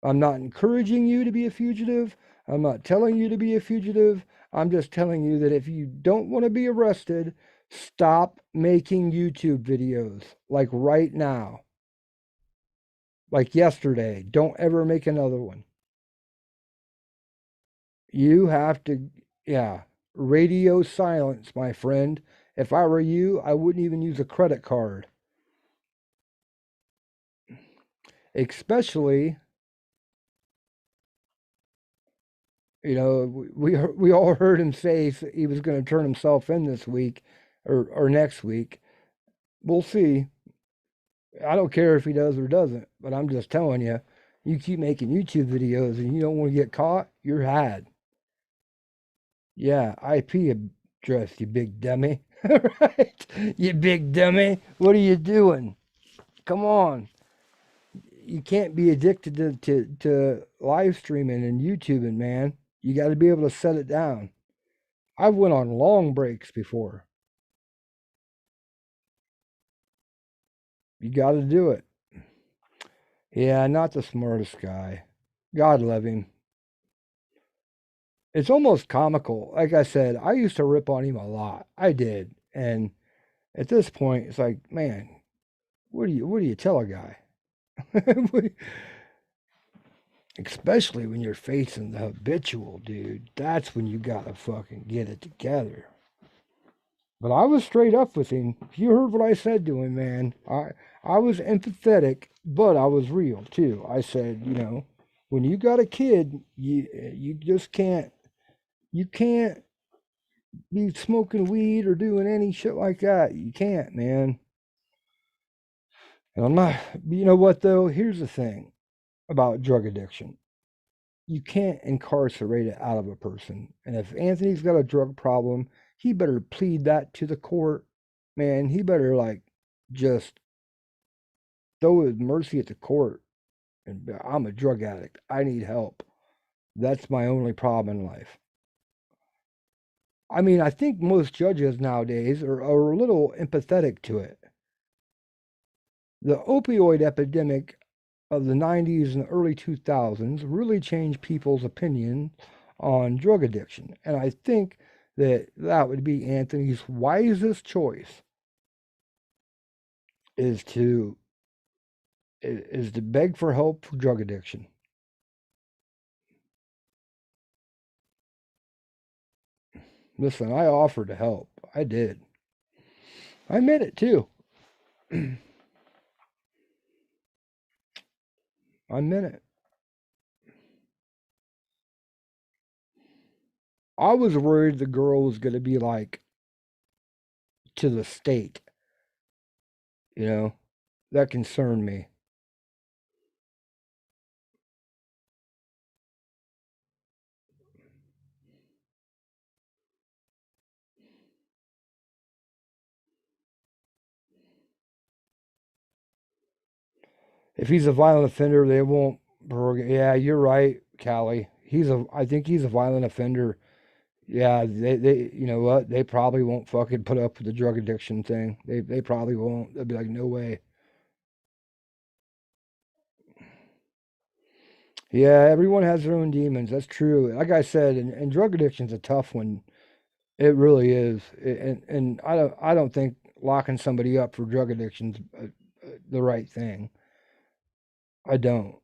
I'm not encouraging you to be a fugitive. I'm not telling you to be a fugitive. I'm just telling you that if you don't want to be arrested, stop making YouTube videos like right now. Like yesterday. Don't ever make another one. You have to, radio silence, my friend. If I were you, I wouldn't even use a credit card. Especially, we all heard him say he was going to turn himself in this week or next week. We'll see. I don't care if he does or doesn't, but I'm just telling you, you keep making YouTube videos and you don't want to get caught, you're had. Yeah, IP address, you big dummy. Right? You big dummy. What are you doing? Come on. You can't be addicted to live streaming and YouTubing, man. You got to be able to set it down. I've went on long breaks before. You got to do it. Yeah, not the smartest guy. God love him. It's almost comical. Like I said, I used to rip on him a lot. I did. And at this point, it's like, man, what do you tell a guy? Especially when you're facing the habitual, dude. That's when you gotta fucking get it together. But I was straight up with him. You heard what I said to him, man. I was empathetic, but I was real too. I said, when you got a kid, you just can't be smoking weed or doing any shit like that. You can't, man. And I'm not, you know what though? Here's the thing about drug addiction. You can't incarcerate it out of a person. And if Anthony's got a drug problem, he better plead that to the court. Man, he better just throw his mercy at the court. And I'm a drug addict. I need help. That's my only problem in life. I mean, I think most judges nowadays are a little empathetic to it. The opioid epidemic of the 90s and early 2000s really changed people's opinion on drug addiction. And I think that would be Anthony's wisest choice is to beg for help for drug addiction. Listen, I offered to help. I did. I meant it too. I meant it. I was worried the girl was going to be to the state. That concerned me. If he's a violent offender, they won't. Yeah, you're right, Callie. I think he's a violent offender. Yeah, they, you know what? They probably won't fucking put up with the drug addiction thing. They probably won't. They'll be like, no way. Yeah, everyone has their own demons. That's true. Like I said, and drug addiction's a tough one. It really is. And I don't think locking somebody up for drug addiction's the right thing. I don't.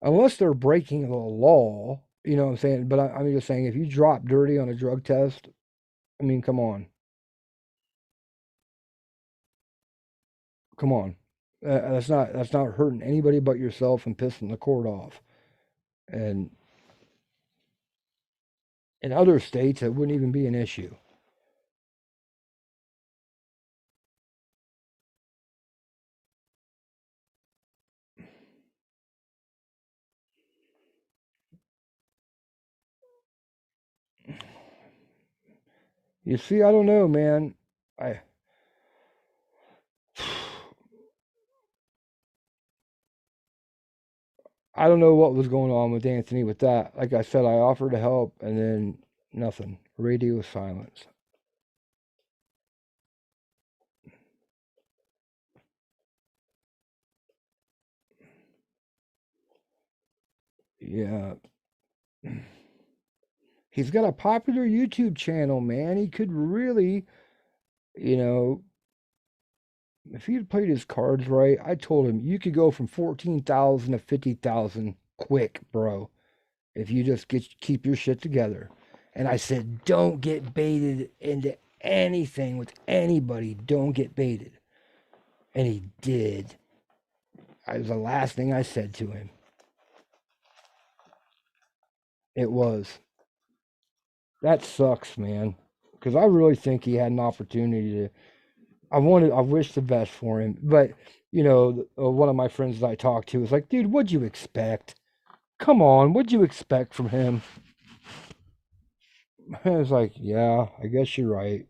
unless they're breaking the law, you know what I'm saying? But I'm just saying, if you drop dirty on a drug test, I mean, come on. Come on. That's not hurting anybody but yourself and pissing the court off. And in other states, it wouldn't even be an issue. You see, I don't know, man. I I don't know what was going on with Anthony with that. Like I said, I offered to help, and then nothing. Radio silence. Yeah. He's got a popular YouTube channel, man. He could really, you know, if he had played his cards right, I told him you could go from 14,000 to 50,000 quick, bro, if you just keep your shit together. And I said, don't get baited into anything with anybody. Don't get baited. And he did. That was the last thing I said to him. It was. That sucks, man. Because I really think he had an opportunity to. I wish the best for him. But, you know, one of my friends that I talked to was like, dude, what'd you expect? Come on, what'd you expect from him? I was like, yeah, I guess you're right.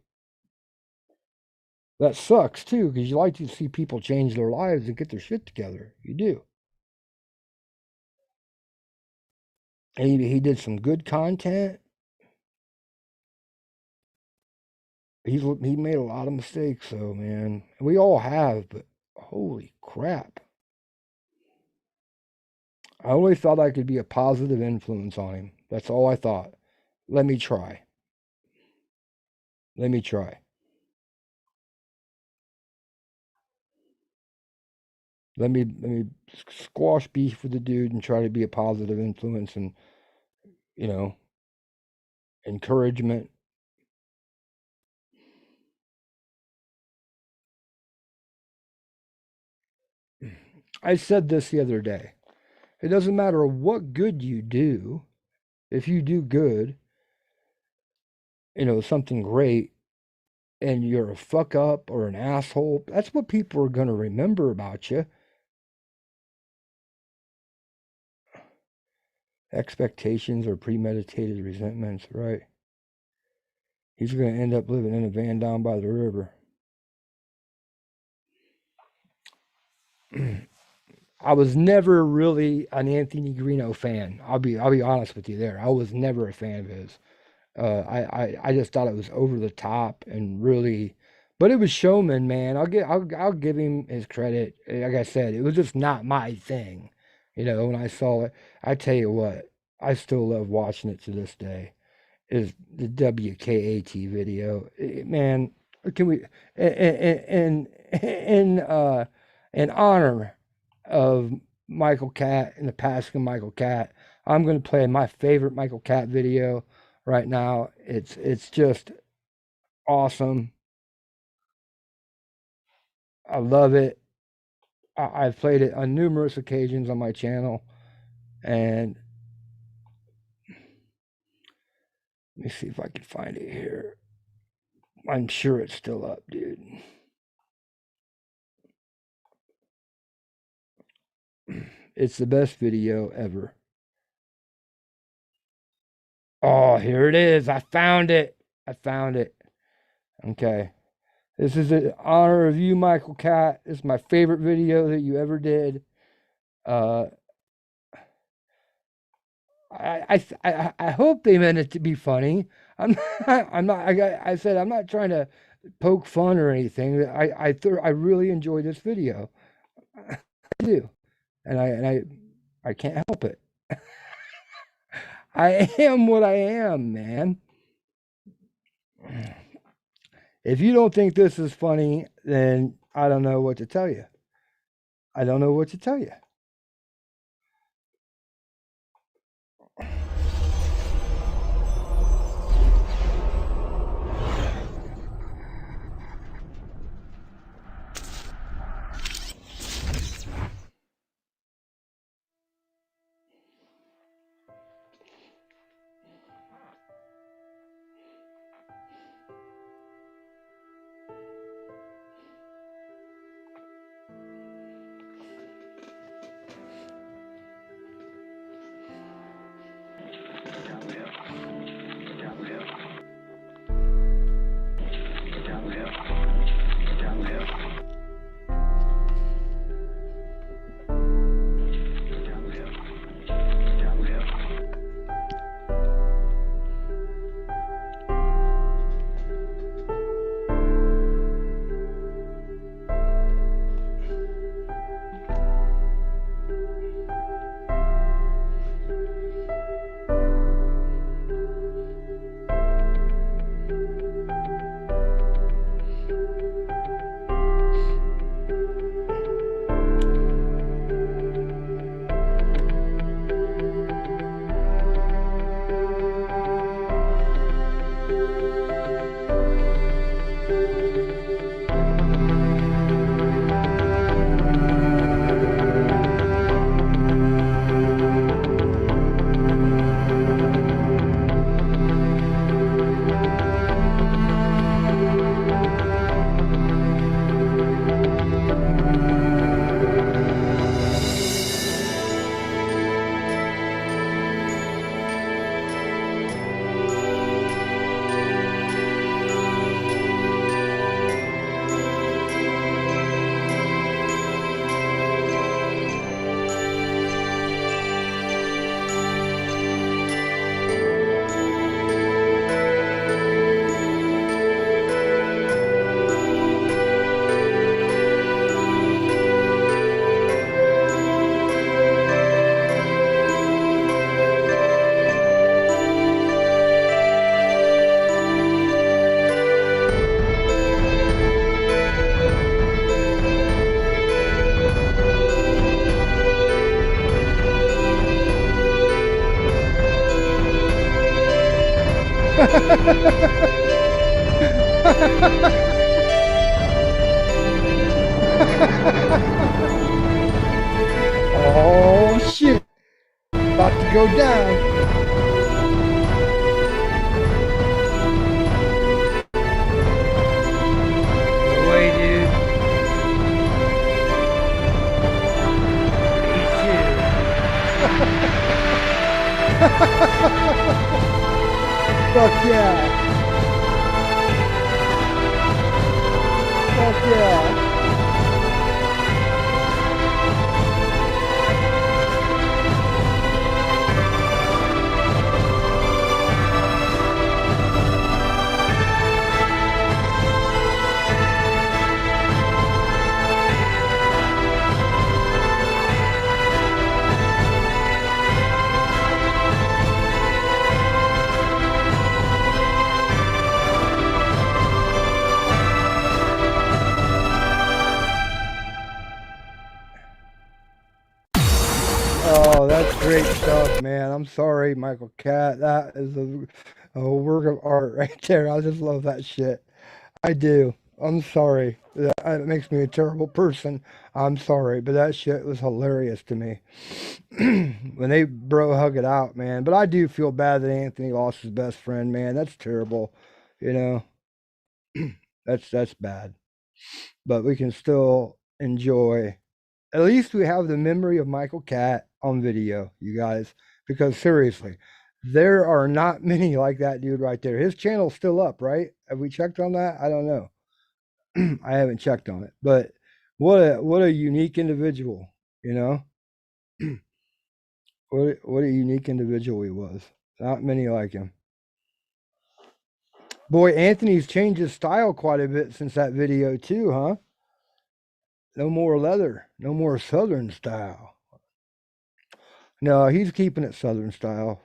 That sucks too, because you like to see people change their lives and get their shit together. You do. And he did some good content. He made a lot of mistakes, though, man. We all have, but holy crap. I only thought I could be a positive influence on him. That's all I thought. Let me try. Let me try. Let me squash beef with the dude and try to be a positive influence and, you know, encouragement. I said this the other day. It doesn't matter what good you do. If you do good, you know, something great, and you're a fuck up or an asshole, that's what people are going to remember about you. Expectations or premeditated resentments, right? He's going to end up living in a van down by the river. I was never really an Anthony Greeno fan. I'll be honest with you there. I was never a fan of his. I just thought it was over the top and really, but it was showman, man. I'll give him his credit. Like I said, it was just not my thing. You know, when I saw it, I tell you what, I still love watching it to this day. Is the WKAT video, man? Can we in honor of Michael Catt and the passing of Michael Catt, I'm going to play my favorite Michael Catt video right now. It's just awesome. I love it. I've played it on numerous occasions on my channel, and let me see if I can find it here. I'm sure it's still up, dude. It's the best video ever. Oh, here it is. I found it. I found it. Okay. This is in honor of you, Michael Catt. This is my favorite video that you ever did. I hope they meant it to be funny. I'm not. I said I'm not trying to poke fun or anything. I really enjoy this video. I do, and I can't help it. I am what I am, man. If you don't think this is funny, then I don't know what to tell you. I don't know what to tell you. Oh shit! About to go down. No way, dude. Me too. Fuck yeah. Fuck yeah. Oh, that's great stuff, man. I'm sorry, Michael Cat. That is a work of art right there. I just love that shit. I do. I'm sorry. It makes me a terrible person. I'm sorry, but that shit was hilarious to me. When they bro hug it out, man. But I do feel bad that Anthony lost his best friend, man. That's terrible. You know, that's bad. But we can still enjoy. At least we have the memory of Michael Cat on video, you guys. Because seriously, there are not many like that dude right there. His channel's still up, right? Have we checked on that? I don't know. I haven't checked on it. But what a unique individual, you know? What a unique individual he was. Not many like him. Boy, Anthony's changed his style quite a bit since that video too, huh? No more leather. No more Southern style. No, he's keeping it Southern style.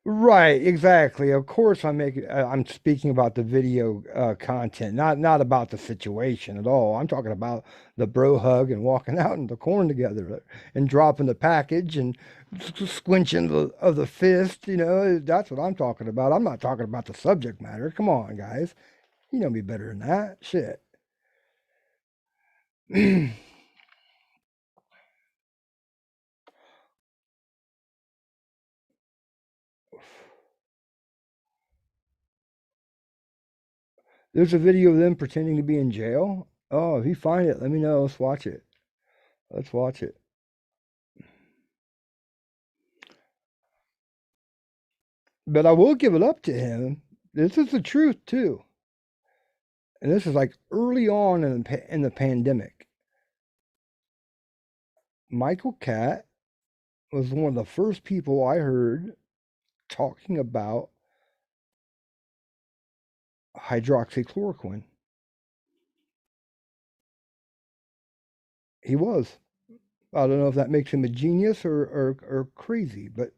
Right, exactly. Of course, I'm speaking about the video content, not about the situation at all. I'm talking about the bro hug and walking out in the corn together and dropping the package and squinching of the fist. You know, that's what I'm talking about. I'm not talking about the subject matter. Come on, guys. You know me better than that. Shit. There's a video of them pretending to be in jail. Oh, if you find it, let me know. Let's watch it. Let's watch it. But I will give it up to him. This is the truth too. And this is like early on in the pandemic. Michael Cat was one of the first people I heard talking about hydroxychloroquine. He was. I don't know if that makes him a genius or crazy, but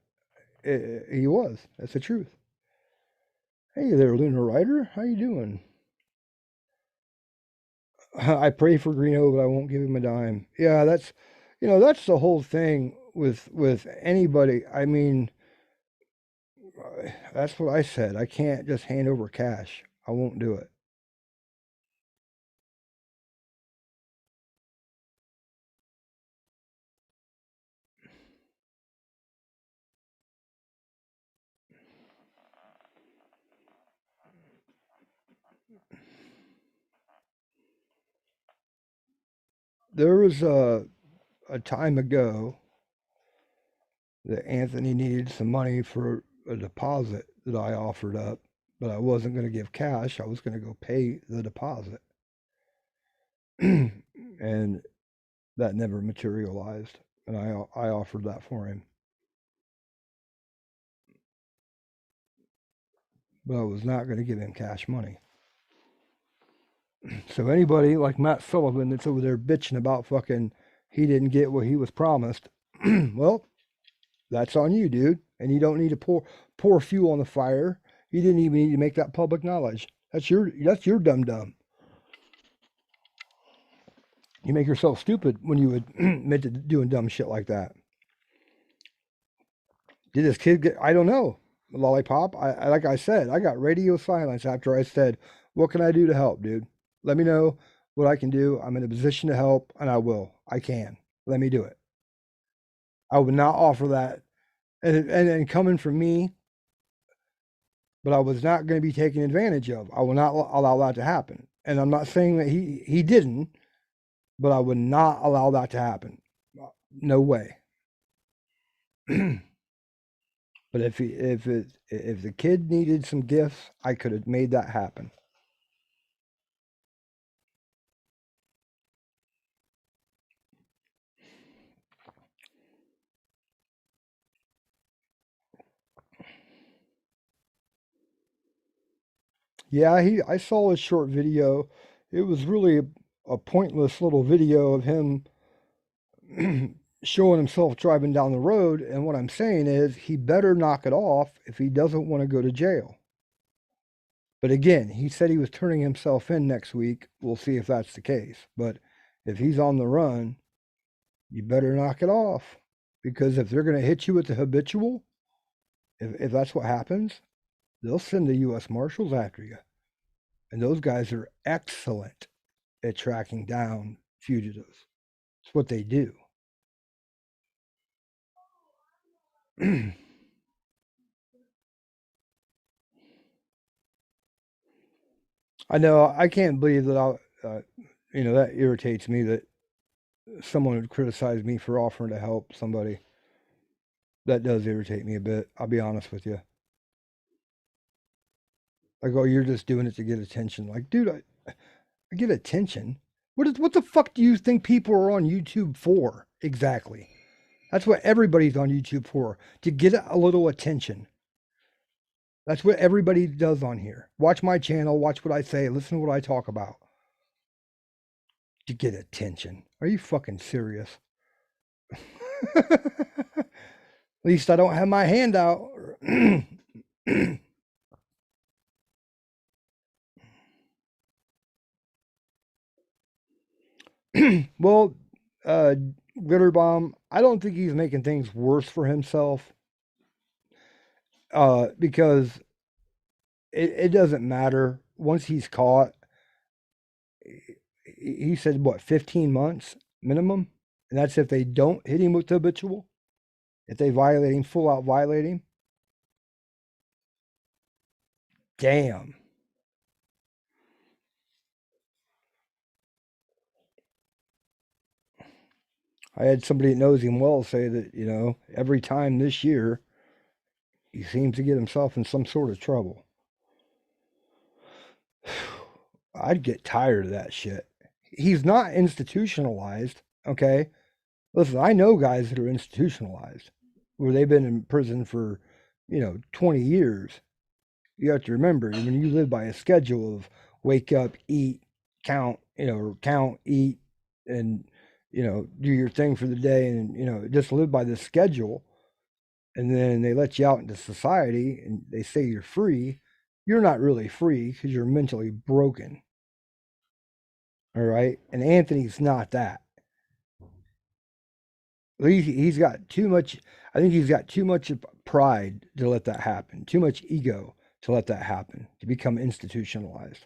he was. That's the truth. Hey there, Lunar Rider. How you doing? I pray for Greeno, but I won't give him a dime. Yeah, that's that's the whole thing with anybody. I mean, that's what I said. I can't just hand over cash. I won't do it. There was a time ago that Anthony needed some money for a deposit that I offered up, but I wasn't going to give cash. I was going to go pay the deposit. And that never materialized. And I offered that for him. But I was not going to give him cash money. So anybody like Matt Sullivan that's over there bitching about fucking he didn't get what he was promised, well, that's on you, dude. And you don't need to pour fuel on the fire. You didn't even need to make that public knowledge. That's your dum dum. You make yourself stupid when you admit to doing dumb shit like that. Did this kid get, I don't know, lollipop? Like I said, I got radio silence after I said, what can I do to help, dude? Let me know what I can do. I'm in a position to help, and I will. I can. Let me do it. I would not offer that. And coming from me, but I was not going to be taken advantage of. I will not allow that to happen. And I'm not saying that he didn't, but I would not allow that to happen. No way. But if the kid needed some gifts, I could have made that happen. Yeah, I saw a short video. It was really a pointless little video of him showing himself driving down the road. And what I'm saying is he better knock it off if he doesn't want to go to jail. But again, he said he was turning himself in next week. We'll see if that's the case. But if he's on the run, you better knock it off. Because if they're going to hit you with the habitual, if that's what happens, they'll send the U.S. Marshals after you. And those guys are excellent at tracking down fugitives. It's what they do. I know, I can't believe that that irritates me that someone would criticize me for offering to help somebody. That does irritate me a bit. I'll be honest with you. Like, oh, you're just doing it to get attention. Like, dude, I get attention. What the fuck do you think people are on YouTube for? Exactly. That's what everybody's on YouTube for, to get a little attention. That's what everybody does on here. Watch my channel, watch what I say, listen to what I talk about. To get attention. Are you fucking serious? At least I don't have my hand out. Well, Glitter Bomb, I don't think he's making things worse for himself. Because it doesn't matter. Once he's caught, he said, what, 15 months minimum? And that's if they don't hit him with the habitual? If they violate him, full out violate him? Damn. I had somebody that knows him well say that, every time this year, he seems to get himself in some sort of trouble. I'd get tired of that shit. He's not institutionalized, okay? Listen, I know guys that are institutionalized, where they've been in prison for, 20 years. You have to remember, when you live by a schedule of wake up, eat, count, eat, and, do your thing for the day and, just live by this schedule. And then they let you out into society and they say you're free. You're not really free because you're mentally broken. All right. And Anthony's not that. He's got too much. I think he's got too much pride to let that happen, too much ego to let that happen, to become institutionalized.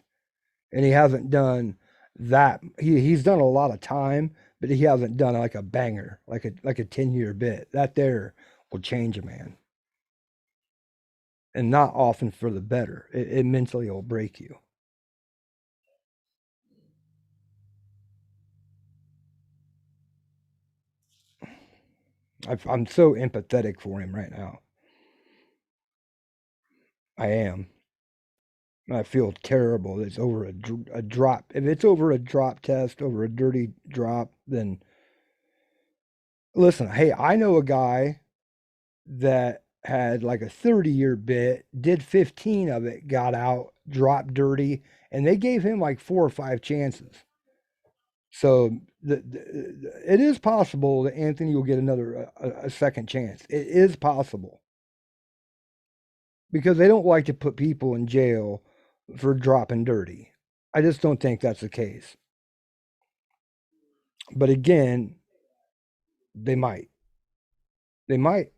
And he hasn't done that. He's done a lot of time, but he hasn't done like a banger, like a 10-year bit. That there will change a man. And not often for the better. It mentally will break you. I'm so empathetic for him right now. I am. I feel terrible. It's over a drop. If it's over a drop test, over a dirty drop, then listen, hey, I know a guy that had like a 30-year bit, did 15 of it, got out, dropped dirty, and they gave him like 4 or 5 chances. So it is possible that Anthony will get a second chance. It is possible. Because they don't like to put people in jail for dropping dirty. I just don't think that's the case. But again, they might. They might.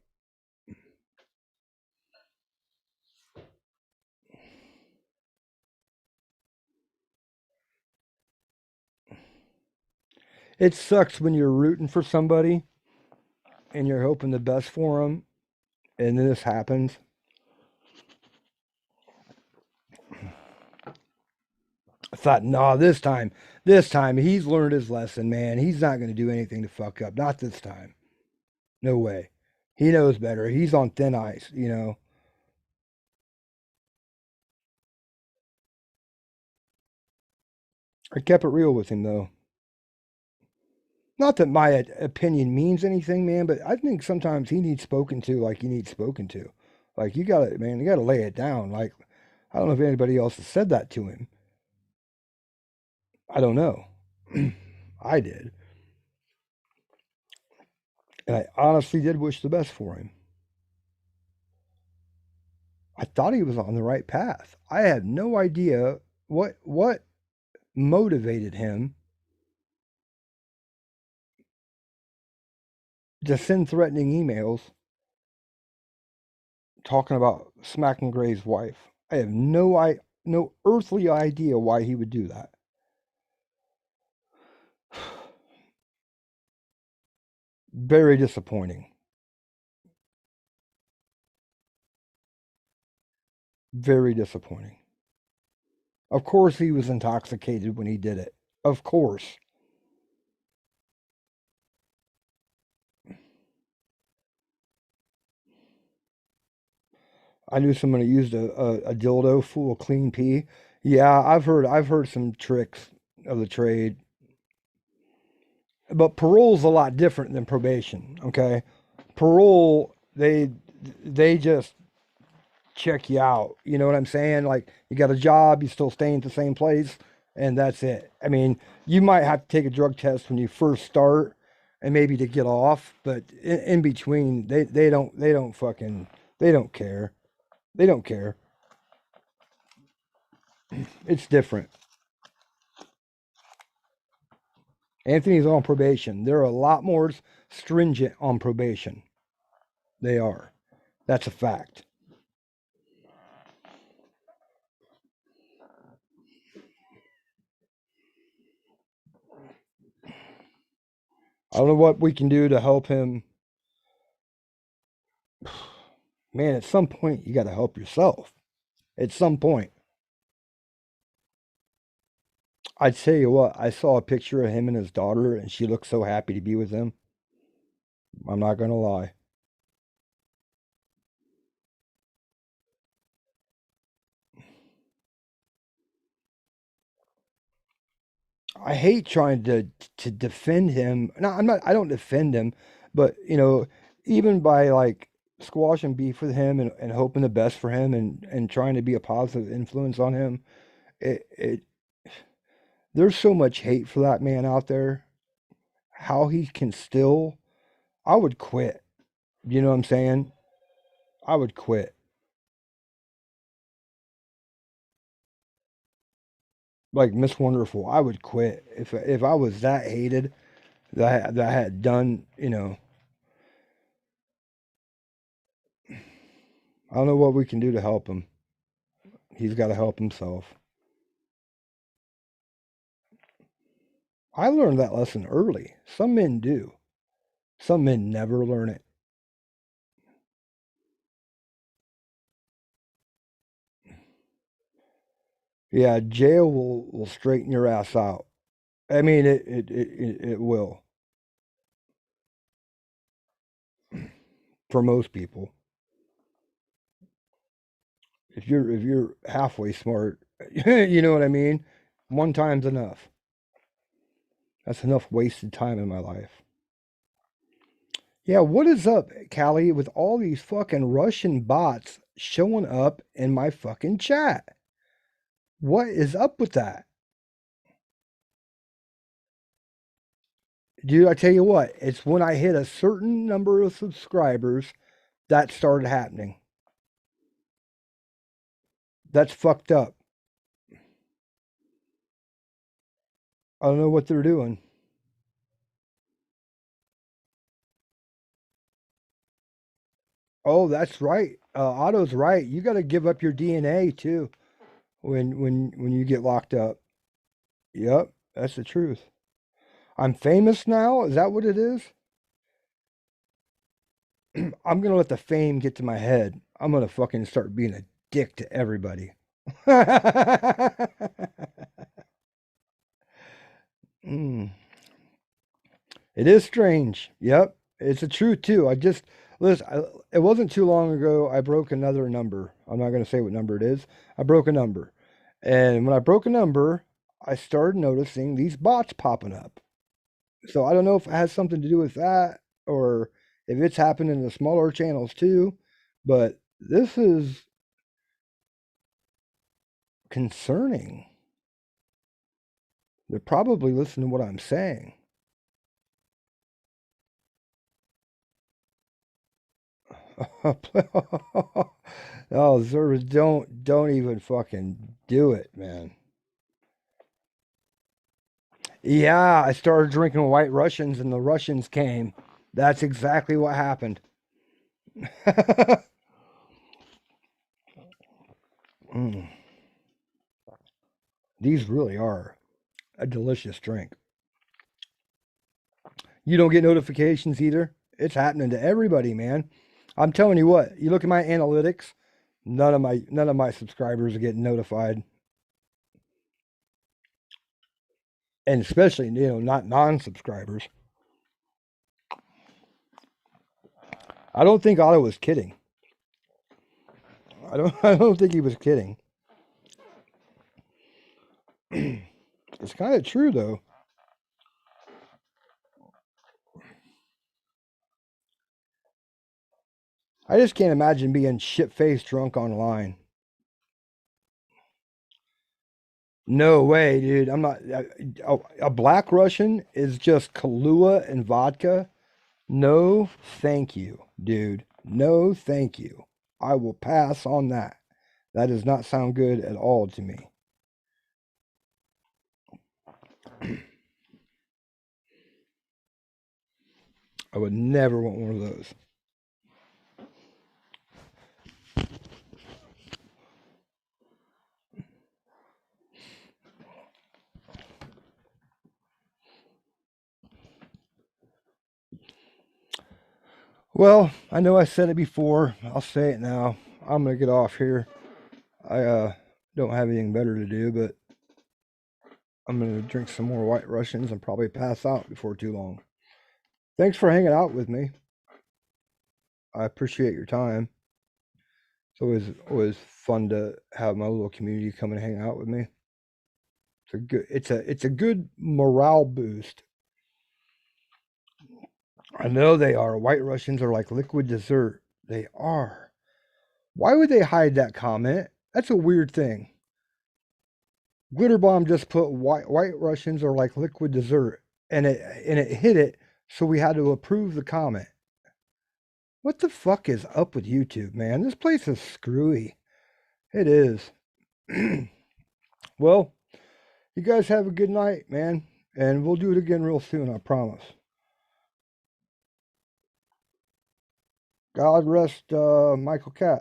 It sucks when you're rooting for somebody and you're hoping the best for them, and then this happens. I thought, no, this time he's learned his lesson, man. He's not going to do anything to fuck up. Not this time. No way. He knows better. He's on thin ice, you know. I kept it real with him, though. Not that my opinion means anything, man, but I think sometimes he needs spoken to like he needs spoken to. Like, you gotta, man, you gotta lay it down. Like, I don't know if anybody else has said that to him. I don't know. I did. And I honestly did wish the best for him. I thought he was on the right path. I had no idea what motivated him to send threatening emails talking about smacking Gray's wife. I have no earthly idea why he would do that. Very disappointing. Very disappointing. Of course he was intoxicated when he did it. Of course. I knew someone who used a dildo full of clean pee. Yeah, I've heard some tricks of the trade. But parole's a lot different than probation, okay? Parole, they just check you out. You know what I'm saying? Like, you got a job, you still staying at the same place, and that's it. I mean, you might have to take a drug test when you first start and maybe to get off, but in between, they don't fucking, they don't care. They don't care. It's different. Anthony's on probation. They're a lot more stringent on probation. They are. That's a fact. I don't know what we can do to help him. Man, at some point, you got to help yourself. At some point. I tell you what, I saw a picture of him and his daughter, and she looked so happy to be with him. I'm not going to lie. I hate trying to defend him. No, I don't defend him, but you know, even by like squashing beef with him and hoping the best for him and trying to be a positive influence on him, it there's so much hate for that man out there. How he can still, I would quit. You know what I'm saying? I would quit. Like Miss Wonderful, I would quit if I was that hated that I had done. You know, I don't know what we can do to help him. He's got to help himself. I learned that lesson early. Some men do. Some men never learn it. Yeah, jail will straighten your ass out. I mean, it will for most people. If you're halfway smart, you know what I mean. One time's enough. That's enough wasted time in my life. Yeah, what is up, Callie, with all these fucking Russian bots showing up in my fucking chat? What is up with that? Dude, I tell you what, it's when I hit a certain number of subscribers that started happening. That's fucked up. I don't know what they're doing. Oh, that's right. Otto's right. You got to give up your DNA too when you get locked up. Yep, that's the truth. I'm famous now. Is that what it is? I'm gonna let the fame get to my head. I'm gonna fucking start being a dick to everybody. Mm. It is strange. Yep, it's the truth too. Listen. It wasn't too long ago. I broke another number. I'm not gonna say what number it is. I broke a number, and when I broke a number, I started noticing these bots popping up. So I don't know if it has something to do with that or if it's happening in the smaller channels too, but this is concerning. They're probably listening to what I'm saying. Oh, Zervas, don't even fucking do it, man. Yeah, I started drinking White Russians and the Russians came. That's exactly what happened. Mm. These really are a delicious drink. You don't get notifications either. It's happening to everybody, man. I'm telling you what, you look at my analytics, none of my subscribers are getting notified. And especially, not non-subscribers. I don't think Otto was kidding. I don't think he was kidding. It's kind of true though. I just can't imagine being shit-faced drunk online. No way, dude. I'm not. A Black Russian is just Kahlua and vodka. No, thank you, dude. No, thank you. I will pass on that. That does not sound good at all to me. I would never want one of those. Well, I know I said it before. I'll say it now. I'm gonna get off here. I don't have anything better to do, but I'm gonna drink some more White Russians and probably pass out before too long. Thanks for hanging out with me. I appreciate your time. It's always fun to have my little community come and hang out with me. It's a good morale boost. I know they are. White Russians are like liquid dessert. They are. Why would they hide that comment? That's a weird thing. Glitterbomb just put white Russians are like liquid dessert, and it hit it, so we had to approve the comment. What the fuck is up with YouTube, man? This place is screwy. It is. Well, you guys have a good night, man, and we'll do it again real soon, I promise. God rest Michael Catt.